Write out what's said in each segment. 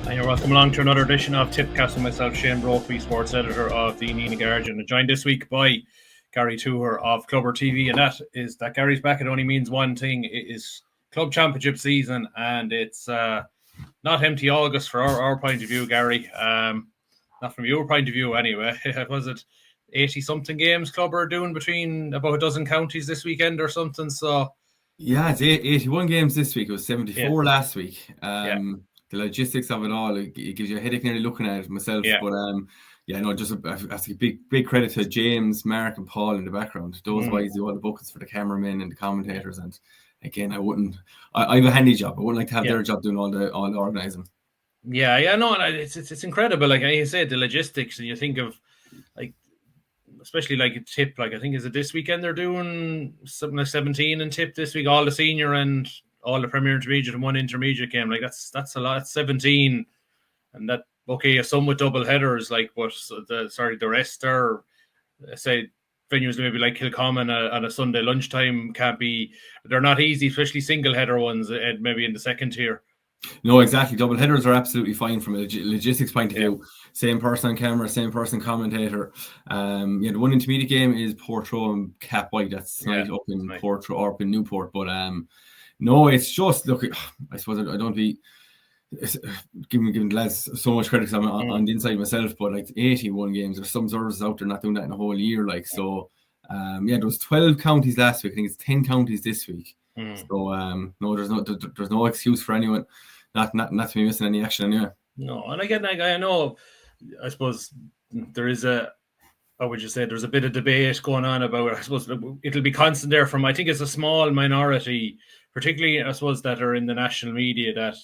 And you're welcome along to another edition of Tipp Cast with myself, Shane Brophy, sports editor of the Nina Guardian, and joined this week by Gary Tuher of Clubber TV. And that is that Gary's back. It only means one thing: it is club championship season, and it's not empty August for our point of view, Gary. Not from your point of view, anyway. Was it 80-something games Clubber are doing between about a dozen counties this weekend or something? So yeah, it's 81 games this week. It was 74 last week. The logistics of it all, it gives you a headache nearly looking at it myself. Yeah. But just a big credit to James, Mark, and Paul in the background. Those guys do all the buckets for the cameramen and the commentators. And again, I have a handy job. I wouldn't like to have their job doing all the organising. It's incredible. Like you said, the logistics, and you think of especially like a Tip. Like I think is it this weekend they're doing something like 17 in Tip this week, all the senior and all the Premier Intermediate and one intermediate game. Like that's a lot. That's 17, and that some with double headers. Like but the rest are say venues maybe like Kilcommon on a Sunday lunchtime they're not easy, especially single header ones. Maybe in the second tier. No, exactly. Double headers are absolutely fine from a logistics point of view. Same person on camera, same person commentator. The one intermediate game is Portrush and Cap White. That's tonight up in Portrush or up in Newport. But no, it's just look. I suppose I don't be giving the lads so much credit because I'm on the inside myself. But like 81 games, there's some services out there not doing that in a whole year. Like so, there was 12 counties last week. I think it's 10 counties this week. So no, there's no excuse for anyone not to be missing any action anyway. No, and again, I know, I suppose there is there's a bit of debate going on about it. I suppose it'll be constant there from, I think it's a small minority, particularly I suppose that are in the national media, that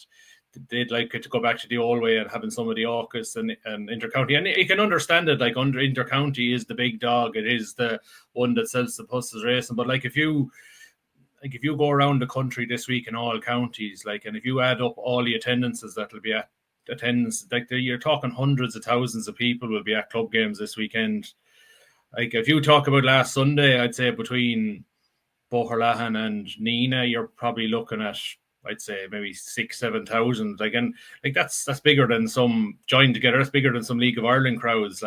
they'd like it to go back to the old way and having some of the AUKUS and intercounty. And you can understand it, like under intercounty is the big dog. It is the one that sells the buses racing. But if you go around the country this week in all counties, and if you add up all the attendances that'll be at attendance, you're talking hundreds of thousands of people will be at club games this weekend. If you talk about last Sunday, I'd say between Boherlahan and Nina, you're probably looking at, I'd say maybe 6,000-7,000. That's bigger than some joined together. That's bigger than some League of Ireland crowds.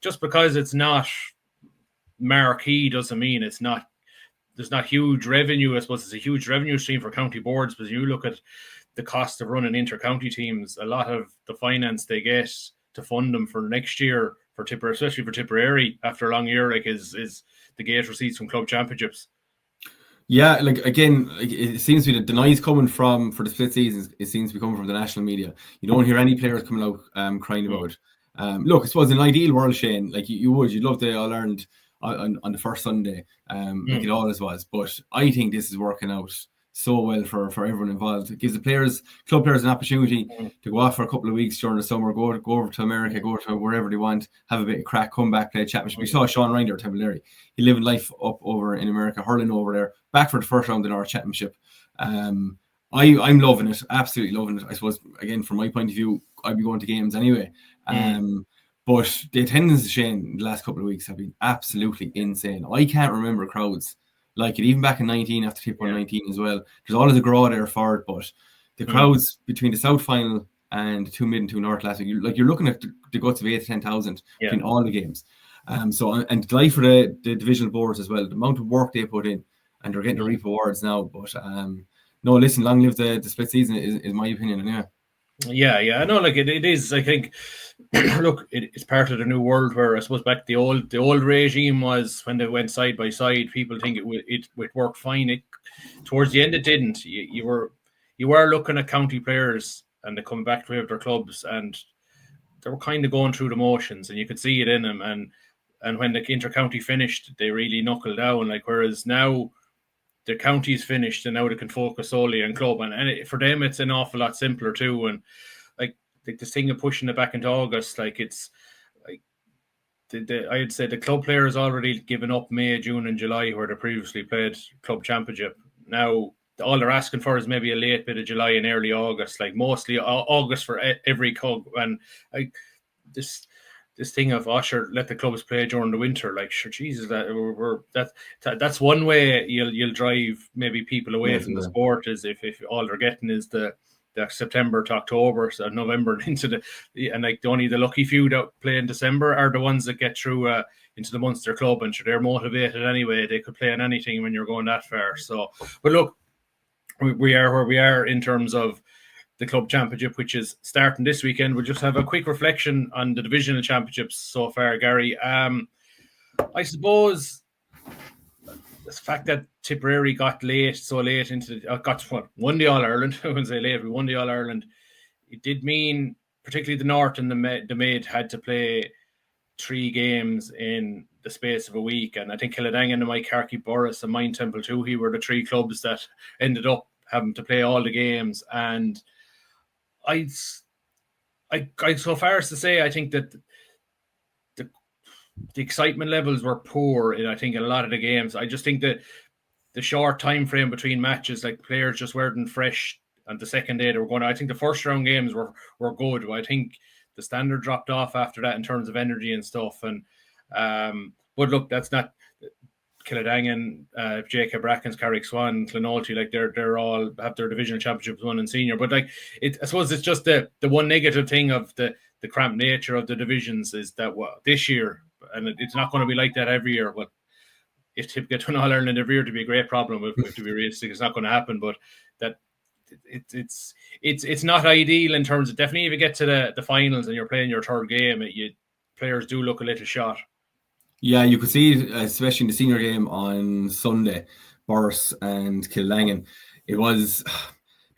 Just because it's not marquee doesn't mean it's not. There's not huge revenue. I suppose it's a huge revenue stream for county boards, but you look at the cost of running inter-county teams, a lot of the finance they get to fund them for next year for Tipperary, especially for Tipperary after a long year, is the gate receipts from club championships. Yeah, again, it seems to be that the noise coming for the split seasons, it seems to be coming from the national media. You don't hear any players coming out crying about it. Look, I suppose in an ideal world, Shane, you'd love the All-Ireland on the first Sunday, like it always was. But I think this is working out so well for everyone involved. It gives the club players an opportunity to go off for a couple of weeks during the summer, go over to America, go to wherever they want, have a bit of crack, come back, play a championship. We saw Sean Ryan there at Tipperary. He living life up over in America, hurling over there, back for the first round in our championship. I'm loving it, absolutely loving it. I suppose, again, from my point of view, I'd be going to games anyway. But the attendance, Shane, in the last couple of weeks have been absolutely insane. I can't remember crowds like it, even back in 19 after Tip won 19 as well. There's all of the graw there for it, but the crowds between the South final and the 2 Mid and 2 North last week, you're looking at the guts of 8,000 to 10,000 between all the games. And the life for the divisional boards as well, the amount of work they put in, and they're getting to reap awards now. But no, listen, long live the split season is my opinion anyway. Yeah. I know, it is. I think, look, it's part of the new world where I suppose back the old regime was when they went side by side. People think it worked fine. Towards the end, it didn't. You were looking at county players and they come back to their clubs and they were kind of going through the motions, and you could see it in them. And when the inter-county finished, they really knuckled down. Whereas now, the county's finished and now they can focus solely on club, and for them it's an awful lot simpler too. And this thing of pushing it back into August, I'd say the club players already given up May, June, and July where they previously played club championship. Now all they're asking for is maybe a late bit of July and early August, mostly August for every club. And this thing of Usher, let the clubs play during the winter, sure, Jesus, that's one way you'll drive maybe people away from the sport, is if all they're getting is the the September to October, so November into and like only the lucky few that play in December are the ones that get through into the Munster club, and they're motivated anyway. They could play in anything when you're going that far. So, but look, we are where we are in terms of the club championship, which is starting this weekend. We'll just have a quick reflection on the divisional championships so far, Gary. I suppose the fact that Tipperary got so late into won the All-Ireland. I wouldn't say late, we won the All-Ireland. It did mean, particularly the North and the Mid had to play 3 games in the space of a week. And I think Killadangan and Mike Harkey, Boris and Mine Temple too, he were the 3 clubs that ended up having to play all the games. And I so far as to say, I think that the excitement levels were poor in, I think, in a lot of the games. I just think that the short time frame between matches, like players just weren't fresh on the second day they were going. I think the first round games were good. I think the standard dropped off after that in terms of energy and stuff. And but look, that's not Killadangan, Jacob Brackens, Carrick Swan, Clonoulty, like they're all have their divisional championships won in senior. But like I suppose it's just the one negative thing of the cramped nature of the divisions is that this year, and it's not going to be like that every year, but if Tip get to an All-Ireland every year, to be a great problem. If to be realistic, it's not going to happen. But that it's not ideal in terms of, definitely if you get to the finals and you're playing your third game, players do look a little shot. Yeah, you could see it, especially in the senior game on Sunday, Boris and Killangan. There was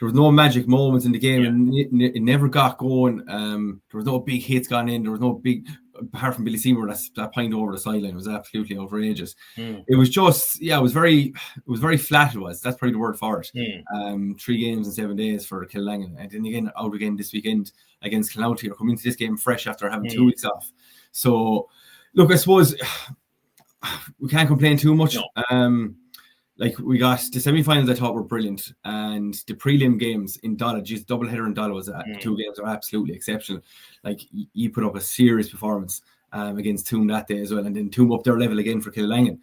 no magic moments in the game, and it never got going. There was no big hits gone in. There was no big, apart from Billy Seymour, that pint over the sideline. It was absolutely outrageous. It was just, it was very flat. That's probably the word for it. 3 games in 7 days for Killangan, and then again out again this weekend against Clonoulty. Or coming into this game fresh after having 2 weeks off. So, look, I suppose we can't complain too much. No. Like, we got the semi-finals, I thought were brilliant, and the prelim games in Dala, just doubleheader in Dala was 2 games are absolutely exceptional. Like, you put up a serious performance against Toom that day as well, and then Toom up their level again for Killangan.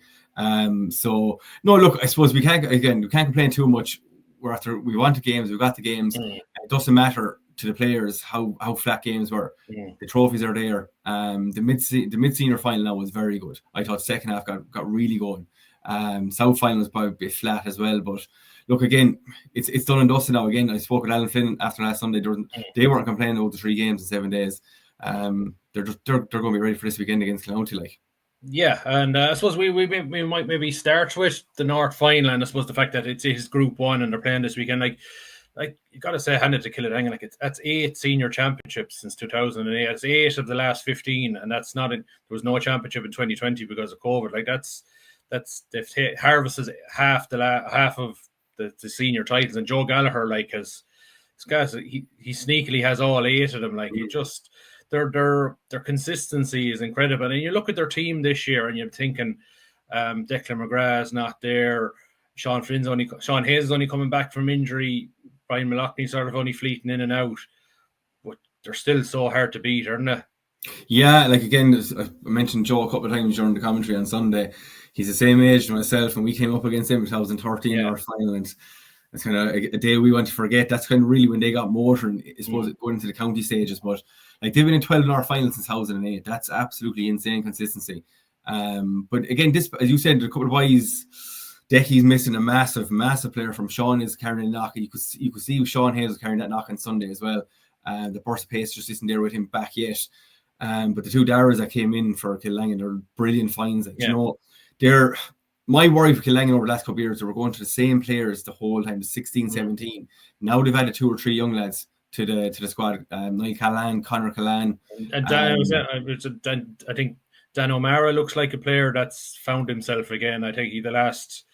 So no, look, I suppose we can't complain too much. We want the games, we got the games. It doesn't matter to the players how flat games were. The trophies are there. The mid senior final now was very good. I thought second half got really going. South final was probably a bit flat as well, but look, again, it's done and dusted now. Again, I spoke with Alan Flynn after last Sunday. They weren't complaining about the 3 games in 7 days. They're going to be ready for this weekend against Clonoulty, like. Yeah, and I suppose we might maybe start with the North final, and I suppose the fact that it's his Group 1 and they're playing this weekend, like you got to say, hand it to Killadangan, like that's 8 senior championships since 2008. It's 8 of the last 15, and that's not there was no championship in 2020 because of COVID. Like they've harvested half of the senior titles, and Joe Gallagher, like, he sneakily has all 8 of them. Like, he just their consistency is incredible. And you look at their team this year, and you're thinking, Declan McGrath's not there. Sean Hayes is only coming back from injury. Brian Mallochny sort of only fleeting in and out, but they're still so hard to beat, aren't they? Yeah, like, again, I mentioned Joe a couple of times during the commentary on Sunday. He's the same age as myself, and we came up against him in 2013 in our final, and it's kind of a day we want to forget. That's kind of really when they got motoring, I suppose, going into the county stages. But like, they've been in 12 in our finals since 2008. That's absolutely insane consistency. But again, this, as you said, a couple of boys, Decky's missing a massive player from Sean is carrying a knock. You could see Sean Hayes was carrying that knock on Sunday as well. The burst of pace just isn't there with him back yet. But the 2 Darras that came in for Killangan, they're brilliant finds. Like, you know, they're my worry for Killangan over the last couple of years. They were going to the same players the whole time, the 16, 17. Now they've added 2 or 3 young lads to the squad. Niall Callan, Conor Callan, and I think Dan O'Mara looks like a player that's found himself again. I think last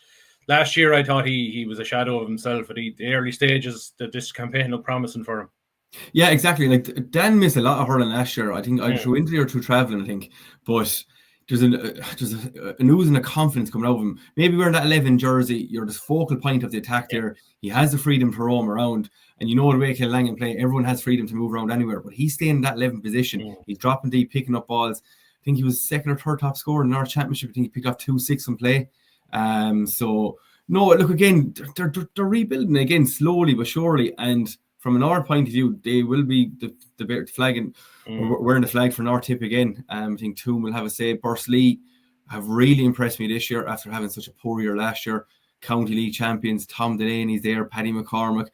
year I thought he was a shadow of himself at the early stages. That this campaign looked promising for him. Yeah, exactly. Like, Dan missed a lot of hurling last year. I think I threw injury or 2 travelling, I think, but there's a news and a confidence coming out of him. Maybe wearing that 11 jersey, you're the focal point of the attack there. He has the freedom to roam around, and you know the way Killangan play, everyone has freedom to move around anywhere, but he's staying in that 11 position. He's dropping deep, picking up balls. I think he was 2nd or 3rd top scorer in our championship. I think he picked up 2-6 on play. So no, look, again, they're rebuilding again slowly but surely, and from an our point of view, they will be the flag, and we're wearing the flag for North Tip again. I think Toon will have a say. Bursley have really impressed me this year after having such a poor year last year. County League champions, Tom Delaney's there, Paddy McCormick.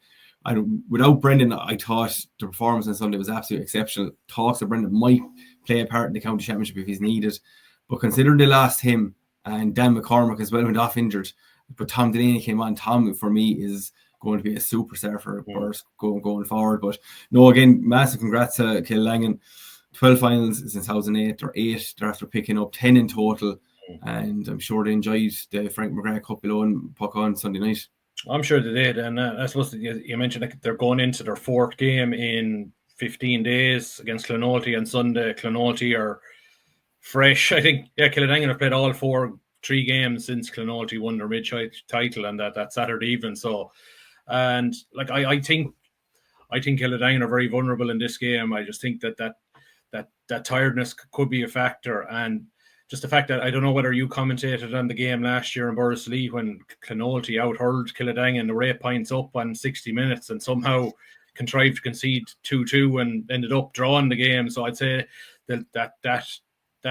Without Brendan, I thought the performance on Sunday was absolutely exceptional. Talks of Brendan might play a part in the county championship if he's needed, but considering they lost him and Dan McCormick as well went off injured, but Tom Delaney came on. Tom, for me, is going to be a superstar for us going forward. But no, again, massive congrats to Killangan. 12 finals since 2008 or 8. They're after picking up 10 in total, and I'm sure they enjoyed the Frank McGrath Cup below and puck on Sunday night. I'm sure they did, and I suppose you mentioned that they're going into their 4th game in 15 days against Clonoulty on Sunday. Clonoulty are fresh. I think Killangan have played all 3 games since Clonoulty won their mid title, and that Saturday evening. So, and like I think Killangan are very vulnerable in this game. I just think that tiredness could be a factor, and just the fact that I don't know whether you commentated on the game last year in Borrisoleigh when Clonoulty out-hurled Killangan, they were 8 points up on 60 minutes and somehow contrived to concede 2-2 and ended up drawing the game. So I'd say that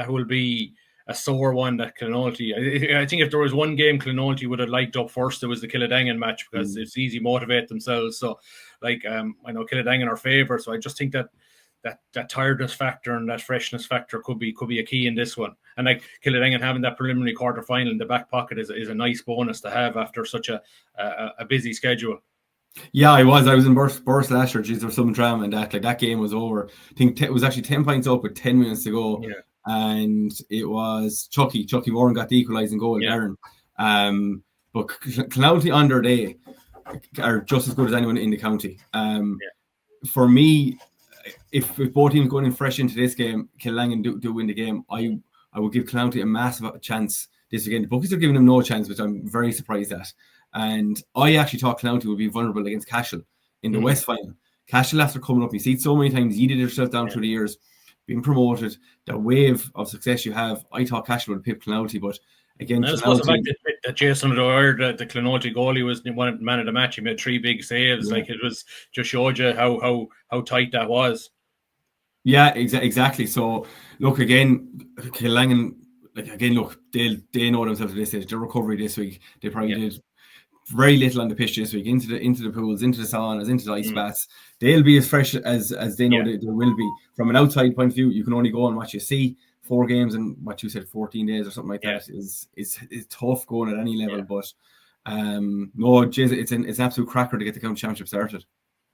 will be a sore one that Clonoulty. I think if there was one game Clonoulty would have liked up first, it was the Killangan match, because it's easy to motivate themselves. So I know Killangan are favourite, so I just think that tiredness factor and that freshness factor could be a key in this one. And like Killangan having that preliminary quarter final in the back pocket is a nice bonus to have after such a busy schedule. Yeah, I was in Burst last year. Geez, there was some drama in that. Like, that game was over. I think it was actually 10 points up with 10 minutes to go. Yeah. And it was Chucky Warren got the equalising goal. Yeah. But Clonoulty on their day are just as good as anyone in the county. For me, if both teams going in fresh into this game, Killangan do win the game, I would give Clonoulty a massive chance this weekend. The bookies are giving them no chance, which I'm very surprised at. And I actually thought Clonoulty would be vulnerable against Cashel in the West final. Cashel, after coming up, you see it so many times, you did yourself down through the years, being promoted, that wave of success you have. I thought Cashel would pip Clonoulty, but again, I suppose the fact that Jason O'Dwyer, the Clonoulty goalie, was one man of the match. He made 3 big saves. Like, it was just showed you how tight that was. Yeah, exactly. So look, again, Killangan, they know themselves at this stage. Their recovery this week, they probably did very little on the pitch this week, into the pools, into the saunas, into the ice baths. They'll be as fresh as they know they will be. From an outside point of view, you can only go on what you see. 4 games in what you said, 14 days or something like that is tough going at any level. But no, it's an absolute cracker to get the county championship started.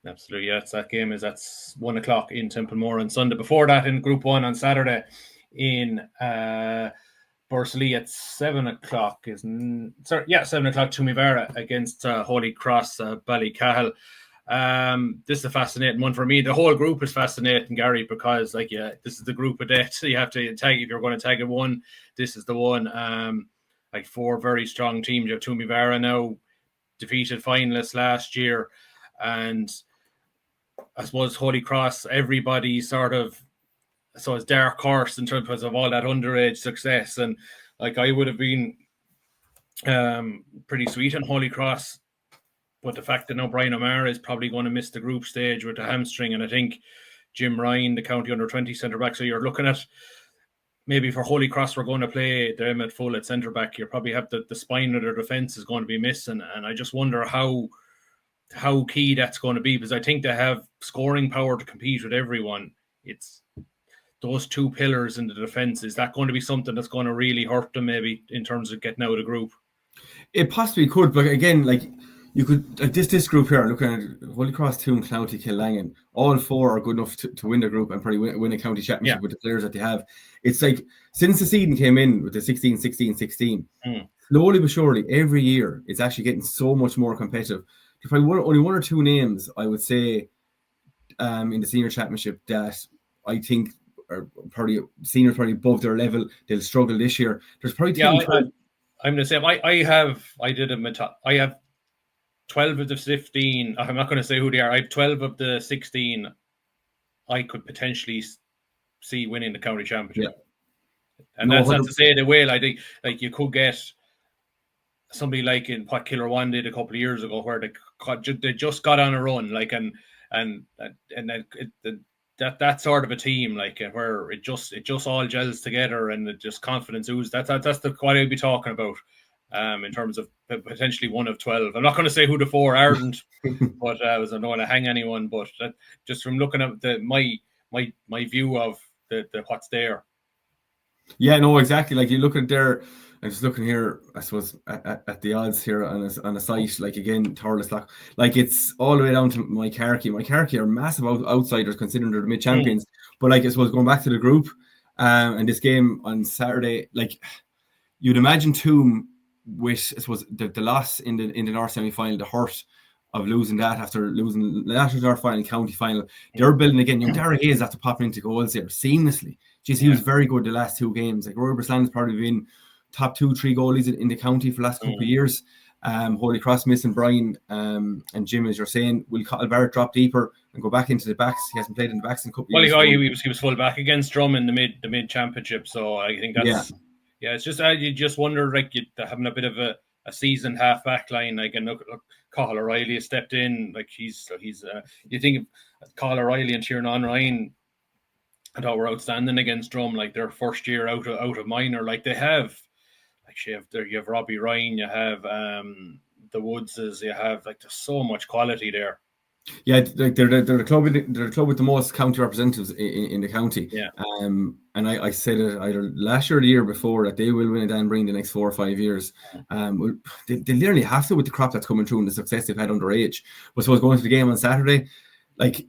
Absolutely, yes. That game that's 1 o'clock in Templemore on Sunday. Before that, in Group 1 on Saturday in Borrisoleigh at 7 o'clock. 7 o'clock, Tumivara against Holy Cross Ballycahill. This is a fascinating one for me. The whole group is fascinating, Gary, because this is the group of death. You have to tag, if you're going to tag it one, this is the one. 4 very strong teams. You have Tumivara now, defeated finalists last year, and I suppose Holy Cross, everybody it's dark horse in terms of all that underage success. And I would have been pretty sweet on Holy Cross, but the fact that now Brian O'Mara is probably going to miss the group stage with the hamstring, and I think Jim Ryan, the county under-20 centre-back, so you're looking at maybe for Holy Cross, we're going to play them at full at centre-back. You probably have the spine of their defence is going to be missing, and I just wonder how key that's going to be, because I think they have scoring power to compete with everyone. It's those 2 pillars in the defence. Is that going to be something that's going to really hurt them maybe in terms of getting out of the group? It possibly could, but again, you could, this group here, looking at Holy Cross, Toon, Clonoulty, Killangan, all 4 are good enough to win the group and probably win a county championship with the players that they have. It's since the season came in with the 16-16-16, slowly but surely, every year, it's actually getting so much more competitive. If only 1 or 2 names, I would say, in the senior championship that I think are probably seniors probably above their level. They'll struggle this year. There's probably I'm the same. I have 12 of the 15. I'm not going to say who they are. I have 12 of the 16 I could potentially see winning the county championship. And that's not to say they will. I think you could get somebody like in what Killerwan did a couple of years ago, where they just got on a run, and and that sort of a team, like where it just all gels together and it just confidence oozes. That's what I'd be talking about. In terms of potentially one of 12. I'm not going to say who the 4 aren't, but I don't want to hang anyone. But just from looking at my view of the what's there. Yeah, no, exactly. Like you look at their, I'm just looking here, I suppose, at the odds here on a site, like again, Thurles, like it's all the way down to my Carricky. My Carricky are massive outsiders considering they're the mid-champions. But like I suppose going back to the group, and this game on Saturday, like you'd imagine Toom with, I suppose, the loss in the North semi-final, the hurt of losing that after losing the North final, county final, they're building again. Dara Hayes after popping into goals here seamlessly. Jeez, he was very good the last 2 games. Like Rory Breslan's probably been top 2-3 goalies in the county for the last couple of years. Holy Cross missing Brian and Jim, as you're saying. Will Barrett drop deeper and go back into the backs? He hasn't played in the backs in a couple of years. He was full back against Drum in the mid championship. So I think that's it's just you just wonder, like, having a bit of a seasoned half back line, like, and look, Cathal O'Reilly has stepped in, like he's you think of Cathal O'Reilly and Tiernan Ryan, I thought were outstanding against Drum, like their first year out of minor. Like they have, like you have Robbie Ryan, you have the Woodses, you have, like, there's so much quality there. Yeah, like they're the club with the most county representatives in the county. Yeah. And I said it either last year or the year before that they will win a Dan Breen the next 4 or 5 years. They literally have to with the crop that's coming through and the success they've had underage. But so I was going to the game on Saturday, like,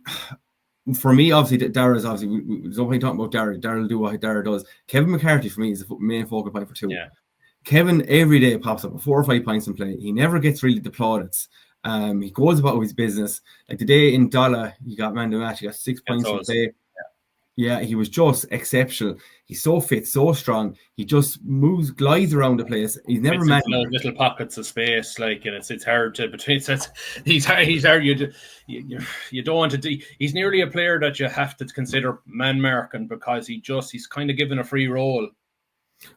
for me, obviously, Dara's obviously, there's no point talking about Dara. Dara will do what Dara does. Kevin McCarthy, for me, is the main focal point for 2. Yeah. Kevin every day pops up with 4 or 5 points in play. He never gets really the plaudits. He goes about his business. Like the day in Dala, he got man of the match. He got 6 points in play. Yeah, he was just exceptional. He's so fit, so strong. He just glides around the place. He's never met little pockets of space, like, and it's hard to between. He's hard. You don't want to do. He's nearly a player that you have to consider man marking because he's kind of given a free role.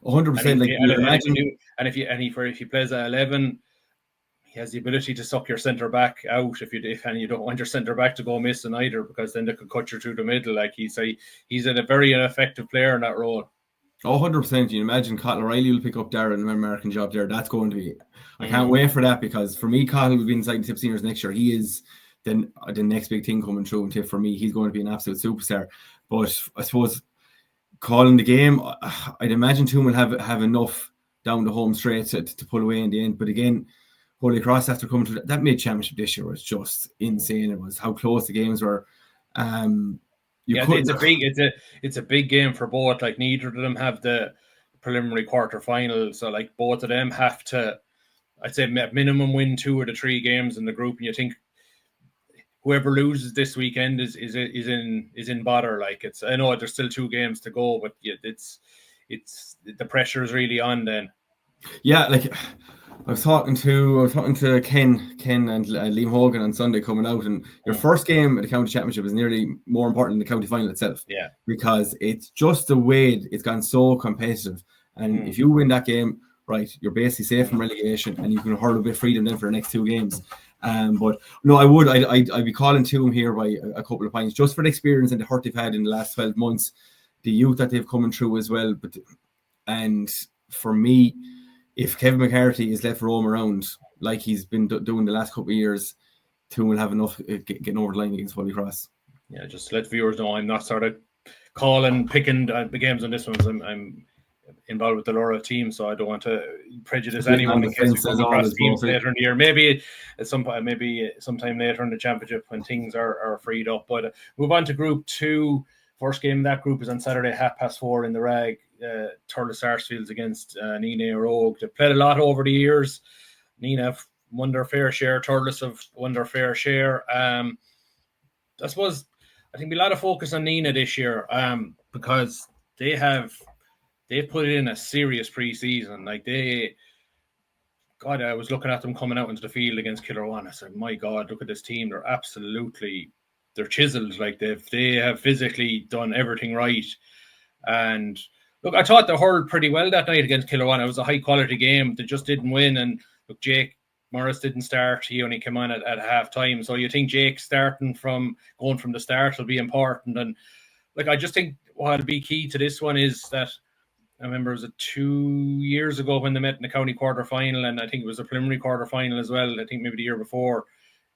100%. Like you imagine, and if he plays at 11. He has the ability to suck your centre back out if you don't want your centre back to go missing either, because then they could cut you through the middle. Like he's a very effective player in that role. 100%. You imagine Cathal O'Reilly will pick up Dara in an American job there. That's going to be. I can't wait for that, because for me, Cathal will be inside the Tip Seniors next year. He is the next big thing coming through in Tip for me. He's going to be an absolute superstar. But I suppose calling the game, I'd imagine Toom will have enough down the home straight to pull away in the end. But again, Holy Cross, after coming to that mid-championship this year, was just insane. It was how close the games were. It's a big game for both. Like neither of them have the preliminary quarter-final, so like both of them have to, I'd say, minimum win 2 of the 3 games in the group. And you think whoever loses this weekend is in bother. Like I know there's still 2 games to go, but it's the pressure is really on then. Yeah, like. I was talking to Ken and Liam Hogan on Sunday coming out, and your first game at the county championship is nearly more important than the county final itself. Yeah, because it's just the way it's gone so competitive, and if you win that game, right, you're basically safe from relegation, and you can hurl a bit of freedom then for the next 2 games. But no, I'd be calling Toom here by a couple of points just for the experience and the hurt they've had in the last 12 months, the youth that they've coming through as well. And for me, if Kevin McCarthy is left roam around like he's been doing the last couple of years, Toom will have enough getting over the line against Holy Cross. Yeah, just let viewers know I'm not sort of picking the games on this one. I'm involved with the Laura team, so I don't want to prejudice anyone in case we come across teams later in the year. Maybe sometime later in the championship when things are freed up. But move on to Group 2. First game in that group is on Saturday, 4:30 in the Rag. Thurles Sarsfields against Nina Rogue. They've played a lot over the years. Nina have won their fair share. Thurles have won their fair share. I suppose I think a lot of focus on Nina this year because they've put in a serious pre-season. Like I was looking at them coming out into the field against Killarwan. I said, my God, look at this team. They're chiseled. Like they have physically done everything right. And look, I thought they hurled pretty well that night against Killarwan. It was a high quality game. They just didn't win. And look, Jake Morris didn't start. He only came on at half time. So you think Jake going from the start will be important. And like, I just think what'll be key to this one is that I remember it was 2 years ago when they met in the county quarter final, and I think it was a preliminary quarter final as well. I think maybe the year before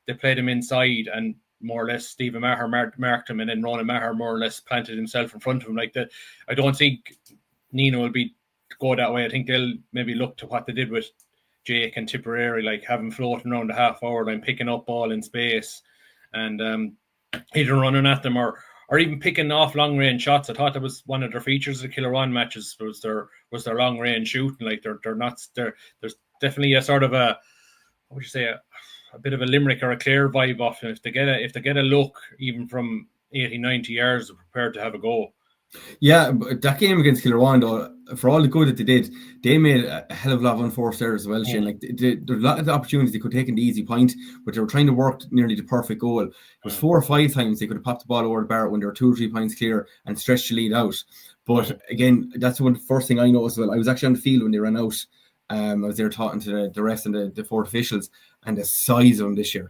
they played him inside, and more or less Stephen Maher marked him, and then Ronan Maher more or less planted himself in front of him like that. I don't think Nino will go that way. I think they'll maybe look to what they did with Jake and Tipperary, like having floating around the half forward line, picking up ball in space, and either running at them or even picking off long range shots. I thought that was one of their features of the Kilruan matches was their long range shooting. Like there's definitely a sort of a, what would you say, a bit of a Limerick or a Clare vibe off them. If they get a look even from 80, 90 yards, they're prepared to have a go. Yeah, but that game against Kilruan, though, for all the good that they did, they made a hell of a lot of unforced errors as well, Shane. Like, there were a lot of the opportunities they could take an easy point, but they were trying to work nearly the perfect goal. It was 4 or 5 times they could have popped the ball over the bar when they were 2 or 3 points clear and stretched the lead out. But again, that's the first thing I noticed as well. I was actually on the field when they ran out. I was there talking to the rest and the 4 officials, and the size of them this year.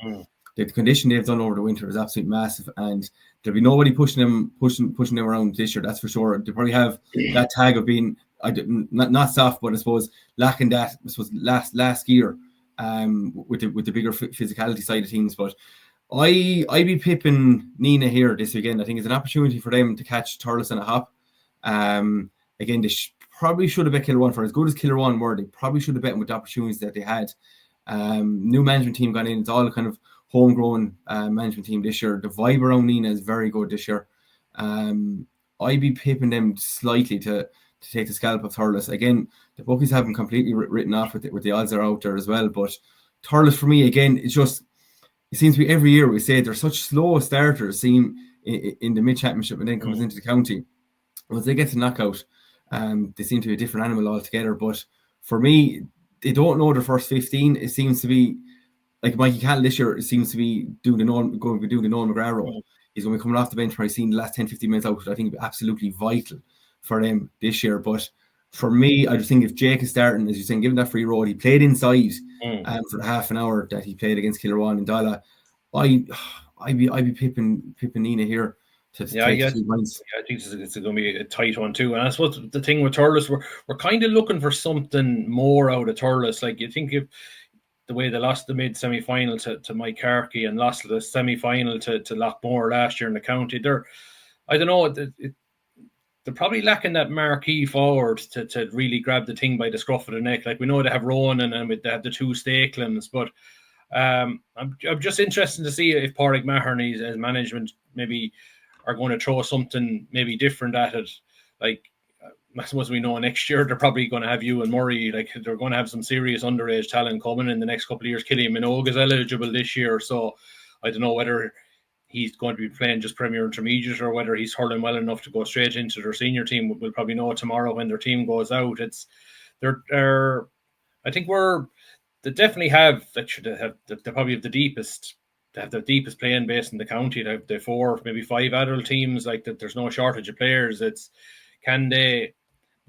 The condition they've done over the winter is absolutely massive, and there'll be nobody pushing them around this year. That's for sure. They probably have that tag of being not soft, but I suppose lacking that. I suppose last year, with the bigger physicality side of things. But I be pipping Nina here this weekend. I think it's an opportunity for them to catch Thurles on a hop. Again, they probably should have bet Kilruan for as good as Kilruan were. They probably should have bet with the opportunities that they had. New management team got in. It's all kind of homegrown management team this year. The vibe around Nina is very good this year. I'd be pipping them slightly to take the scalp of Thurles. Again, the bookies haven't completely written off with the odds are out there as well. But Thurles for me, again, it seems to be every year we say they're such slow starters in the mid-championship and then comes into the county. Once they get to knockout, they seem to be a different animal altogether. But for me, they don't know their first 15. It seems to be like Mikey Cattell this year seems to be going to be doing the Noel McGrath role. He's going to be coming off the bench where he's seen the last 10-15 minutes out, which I think would be absolutely vital for them this year. But for me, I just think if Jake is starting, as you're saying, given that free roll, he played inside for the half an hour that he played against Kilruan and Dala. I'd be pipping Nina here. I think it's going to be a tight one too. And I suppose the thing with Thurles, we're kind of looking for something more out of Thurles. Like, you think if the way they lost the mid semi-final to Mike Carkey and lost the semi-final to Lockmore last year in the county, I don't know, they're probably lacking that marquee forward to really grab the thing by the scruff of the neck. Like, we know they have Ronan and they have the 2 Stakelins, but I'm just interested to see if Pádraig Maher and his management maybe are going to throw something maybe different at it. Like, I suppose we know next year they're probably going to have you and Murray. Like, they're going to have some serious underage talent coming in the next couple of years. Killian Minogue is eligible this year, so I don't know whether he's going to be playing just Premier Intermediate or whether he's hurling well enough to go straight into their senior team. We'll probably know tomorrow when their team goes out. I think they definitely have. They probably have the deepest. They have the deepest playing base in the county. They have the 4, maybe 5 adult teams. Like, that, there's no shortage of players.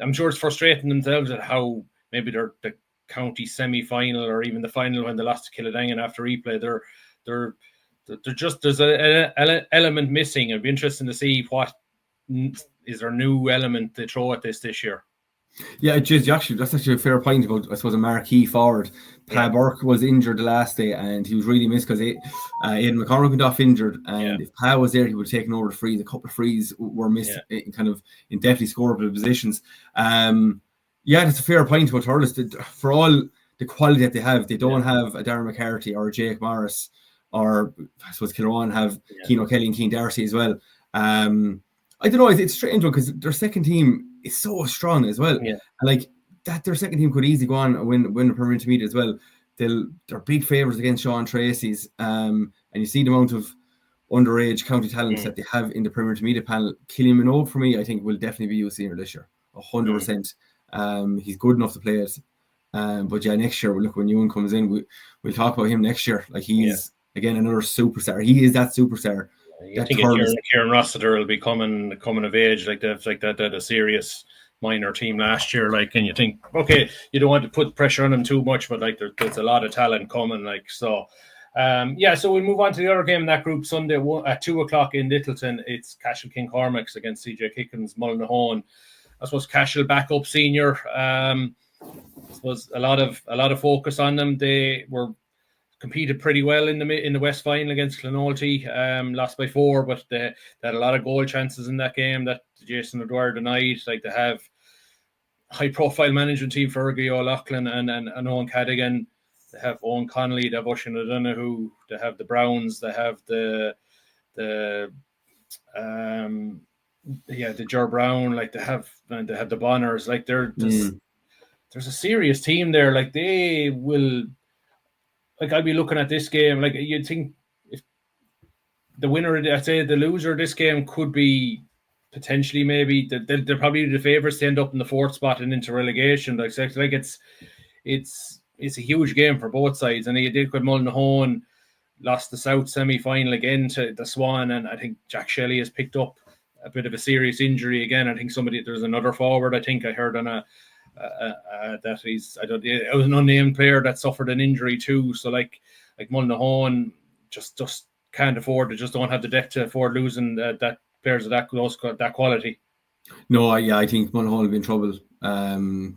I'm sure it's frustrating themselves at how maybe they're the county semi-final or even the final when they lost to Killadangan after replay. They're just, there's an element missing. It'd be interesting to see what is their new element they throw at this year. Yeah, that's actually a fair point about, I suppose, a marquee forward. Pa Burke was injured the last day and he was really missed because Aidan McConnell went off injured, and if Pa was there, he would have taken over the frees. A couple of frees were missed in definitely scoreable positions. That's a fair point about Thurles. For all the quality that they have, they don't have a Darren McCarthy or a Jake Morris, or I suppose Kilruan have Keane O'Kelly and Keane Darcy as well. I don't know, it's strange because their second team is so strong as well. And like that, their second team could easily go on and win the Premier Intermediate as well. They're big favourites against Sean Tracy's. And you see the amount of underage county talents that they have in the Premier Intermediate panel. Killian Minogue, for me, I think will definitely be a senior this year. 100%. He's good enough to play it. But next year, look, when Ewan comes in, we'll talk about him next year. Like, he's again another superstar. He is that superstar. I think Kieran Rossiter will be coming of age like that. A serious minor team last year, like, and you think, okay, you don't want to put pressure on them too much, but like there's a lot of talent coming, like, so. So we'll move on to the other game in that group Sunday at 2:00 in Littleton. It's Cashel King Cormac's against CJ Kickham's Mullinahone. I suppose Cashel backup senior. I suppose a lot of focus on them. They were competed pretty well in the West Final against Clonoulty. Lost by 4, but they had a lot of goal chances in that game that Jason O'Dwyer denied. Like, they have high-profile management team, Fergie O'Loughlin and Owen Cadigan. They have Owen Connolly, they have Oisin O'Donoghue, they have the Browns, they have the Ger Brown, like they have the Bonners, like there's a serious team there. Like, they will, like, I'll be looking at this game, like, you'd think if the winner, I'd say the loser of this game could be potentially maybe they're probably the favourites to end up in the 4th spot and into relegation. Like it's a huge game for both sides. And he did with Mullinahone, lost the South semi-final again to the Swan, and I think Jack Shelley has picked up a bit of a serious injury again. I think there's another forward, I think I heard on that it was an unnamed player that suffered an injury too. So like Mullinahone just can't afford to, just don't have the depth to afford losing that players of that quality. No, yeah, I think Mullinahone will be in trouble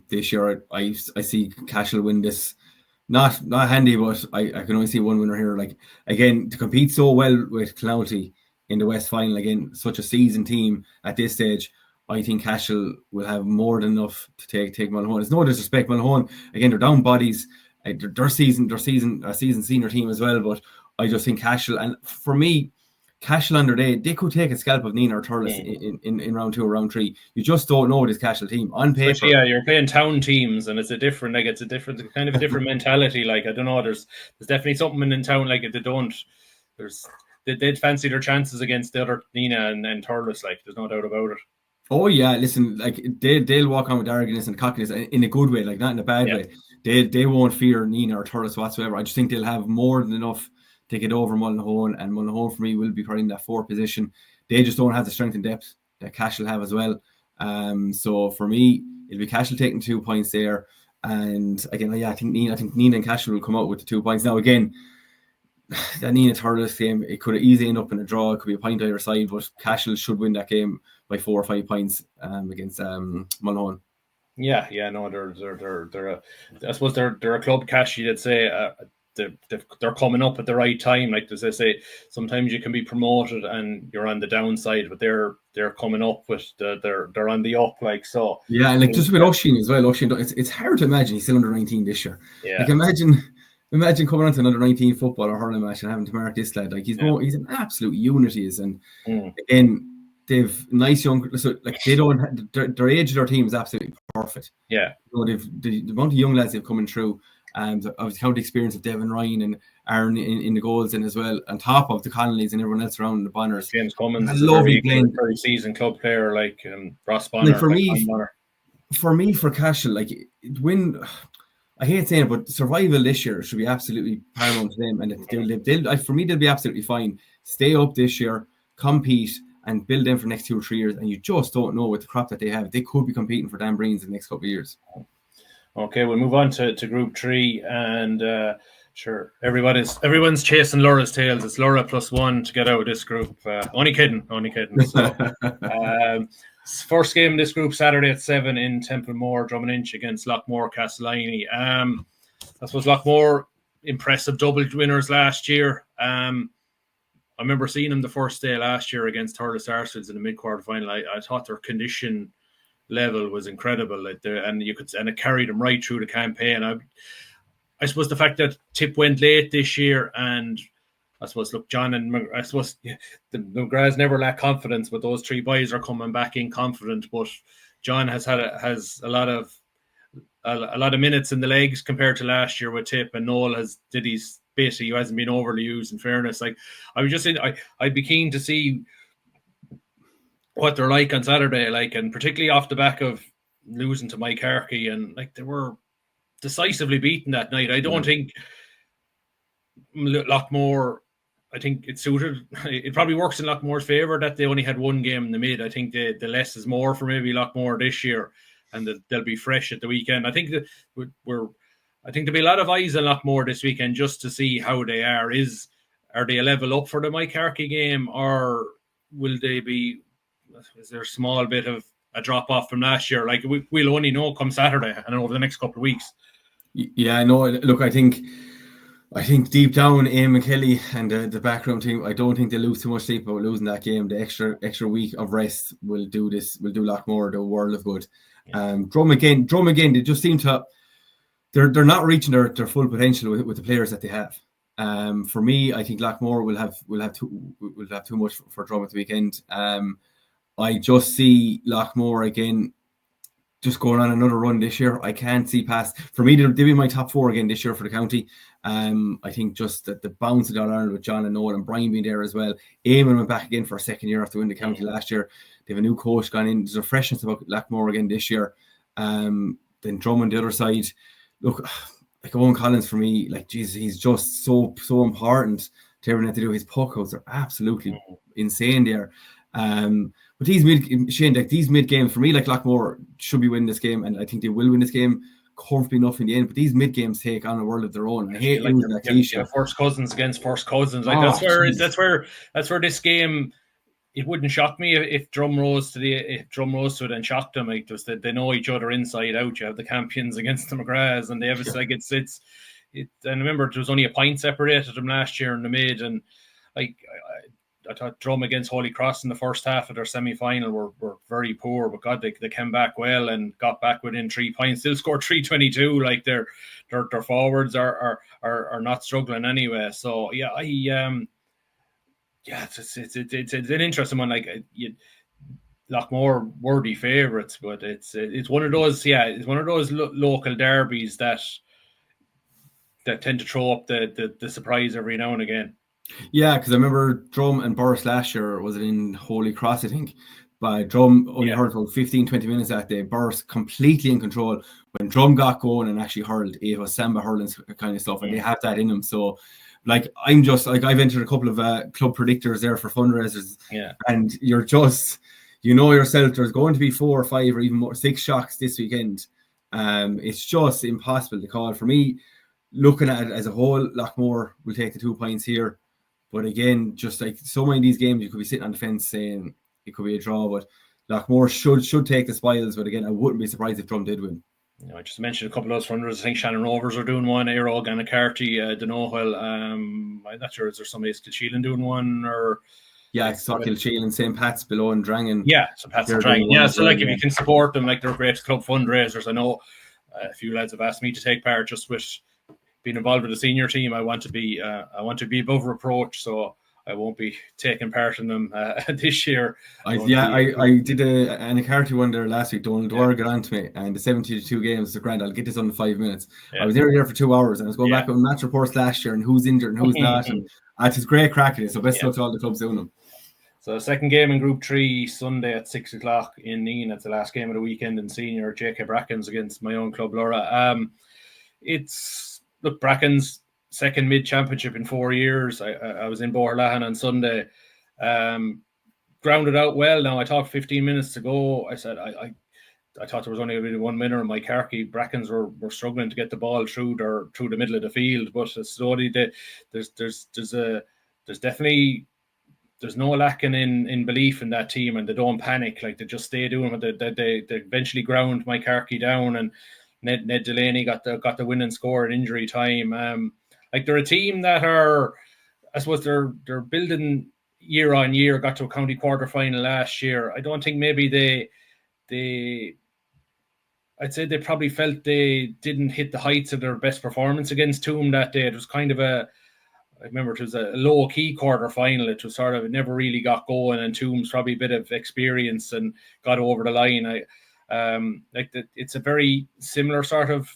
this year. I see Cashel win this. Not handy, but I can only see one winner here. Like, again, to compete so well with Clonoulty in the West Final, again, such a seasoned team at this stage, I think Cashel will have more than enough to take Mullinahone. It's no disrespect, Mullinahone, again, they're down bodies. They're seasoned senior team as well, but I just think Cashel, and for me, Cashel under they could take a scalp of Nina or Thurles in round 2 or round 3. You just don't know this Cashel team on paper. Especially, yeah, you're playing town teams, and it's a different kind of a different mentality. Like, I don't know, there's definitely something in town, like, they'd fancy their chances against the other Nina and Thurles, like, there's no doubt about it. Oh yeah, listen, like, they'll walk on with arrogance and cockiness in a good way, like, not in a bad way. They won't fear Nina or Thurles whatsoever. I just think they'll have more than enough to get over Mullinahone, and Mullinahone for me will be probably in that 4th position. They just don't have the strength and depth that Cashel have as well. So for me, it'll be Cashel taking 2 points there, and again, I think Nina and Cashel will come out with the 2 points. Now again, that Nina Thurles game, it could easily end up in a draw. It could be a point either side, but Cashel should win that game by 4 or 5 points against Mullinahone. Yeah, no, I suppose they're a club, Cash, you'd say. They're coming up at the right time. Like, as I say, sometimes you can be promoted and you're on the downside, but they're coming up with they're on the up, like, so. Yeah, and like, just with Oisin as well. Oisin, it's hard to imagine he's still under 19 this year. Yeah. Like, imagine coming on to another 19 football or hurling match and having to mark this lad. Like, he's an absolute unity, and again, they've nice young. So like, they don't their age of their team is absolutely perfect. Yeah. So the amount of young lads they've coming through. And I've had the experience of Devin Ryan and Aaron in the goals, and as well on top of the Connollys and everyone else around the Bonners. James Cummins is a very seasoned club player, like Ross Bonner. Like, for Cashel, like, I hate saying it, but survival this year should be absolutely paramount to them, and for me they'll be absolutely fine. Stay up this year, compete, and build them for the next 2 or 3 years. And you just don't know with the crop that they have. They could be competing for Dan Breens in the next couple of years. Okay, we'll move on to Group 3, and sure, everyone's chasing Laura's tails. It's Laura +1 to get out of this group. Only kidding. So, first game in this group, Saturday at 7 in Templemore, Drummond against Lockmore Castellini. I suppose Lockmore, impressive double winners last year. I remember seeing them the first day last year against Thurles Sarsfields in the mid-quarter final. I thought their condition level was incredible, like, and it carried them right through the campaign. I suppose the fact that Tip went late this year, and I suppose, look, John and I suppose the McGraths never lack confidence, but those 3 boys are coming back in confident. But John has a lot of minutes in the legs compared to last year with Tip, and Noel did his bit. He hasn't been overly used, in fairness. Like, I was just saying, I'd be keen to see what they're like on Saturday, like, and particularly off the back of losing to Mike Harkey, and like, they were decisively beaten that night. I don't think Lockmore, I think it probably works in Lockmore's favour that they only had 1 game in the mid. I think the less is more for maybe Lockmore this year. and they'll be fresh at the weekend. I think that I think there'll be a lot of eyes on Lockmore this weekend just to see how they are. Are they a level up for the Mike Harkey game, or will they be? Is there a small bit of a drop off from last year? Like we'll only know come Saturday and over the next couple of weeks. Yeah, no. Look, I think deep down, Ian McKelly and the backroom team, I don't think they lose too much sleep about losing that game. The extra week of rest will do Lockmore the world of good. Yeah. Drum again. They just seem to. They're not reaching their full potential with the players that they have. For me, I think Lockmore will have too much for Drum at the weekend. I just see Lockmore again just going on another run this year. I can't see past. For me, they'll be my top 4 again this year for the county. I think just that the bounce of All-Ireland with John and Noel and Brian being there as well. Eamon went back again for a second year after winning the county last year. They have a new coach gone in. There's a freshness about Lockmore again this year. Then Drum on the other side. Look, like Owen Collins for me, like Jesus, he's just so important to everything that they do. His puck outs are absolutely insane there. But these mid games for me, like Lockmore should be winning this game, and I think they will win this game comfortably enough in the end. But these mid games take on a world of their own. I hate losing that cliche. First cousins against first cousins. Like that's where this game. It wouldn't shock me if Drum rose to it and shocked them. Like just they know each other inside out. You have the Campions against the McGraths, and they have and remember there was only a point separated them last year in the mid, and like I thought Drum against Holy Cross in the first half of their semi-final were very poor, but God, they came back well and got back within 3 points. Still scored 322. Like their forwards are not struggling anyway. So yeah, it's an interesting one. Like Lockmore worthy favourites, but it's one of those local derbies that tend to throw up the surprise every now and again. Yeah, because I remember Drum and Boris last year, was it in Holy Cross, I think? But Drum only hurled about 15-20 minutes that day. Boris completely in control. When Drum got going and actually hurled, it was Samba hurling kind of stuff, and they have that in them. So like I'm just like I've entered a couple of club predictors there for fundraisers, and you're just yourself. There's going to be 4 or 5 or even more 6 shocks this weekend. It's just impossible to call. For me, looking at it as a whole, Lockmore will take the 2 points here. But again, just like so many of these games, you could be sitting on the fence saying it could be a draw. But Lockmore should take the spoils. But again, I wouldn't be surprised if Drum did win. I just mentioned a couple of those funders. I think Shannon Rovers are doing one, Aerog and Carty, Denohil. I'm not sure, is there somebody, is Kilsheelan doing one? Or yeah, it's Kilsheelan, St. Pat's below and Drangan. Yeah, St. Pat's and Drangan. Yeah, so like if you can support them, like they're great club fundraisers. I know a few lads have asked me to take part just with being involved with the senior team. I want to be above reproach, so I won't be taking part in them this year. I did an Carty one there last week. Donald Dwyer got on to me, and the 72 games, the grand. I'll get this on 5 minutes. Yeah. I was there for 2 hours, and I was going back on match reports last year and who's injured and who's not. And it's great crack it. So best luck to all the clubs doing them. So second game in Group 3, Sunday at 6 o'clock in Neen. It's the last game of the weekend in senior. JK Brackens against my own club, Laura. Look, Bracken's second mid-championship in 4 years. I was in Boherlahan on Sunday. Grounded out well. Now, I talked 15 minutes to go. I said I thought there was only going to be one winner in Mike Harkey. Brackens were struggling to get the ball through the middle of the field, but slowly there's definitely no lacking in belief in that team, and they don't panic. Like they just stay doing what they eventually ground Mike Harkey down, and Ned Delaney got the winning score in injury time. Like they're a team that are, I suppose they're building year on year. Got to a county quarter final last year. I don't think maybe I'd say they probably felt they didn't hit the heights of their best performance against Toom that day. It was kind of I remember it was a low key quarter final. It was it never really got going, and Toom's probably a bit of experience and got over the line. It's a very similar sort of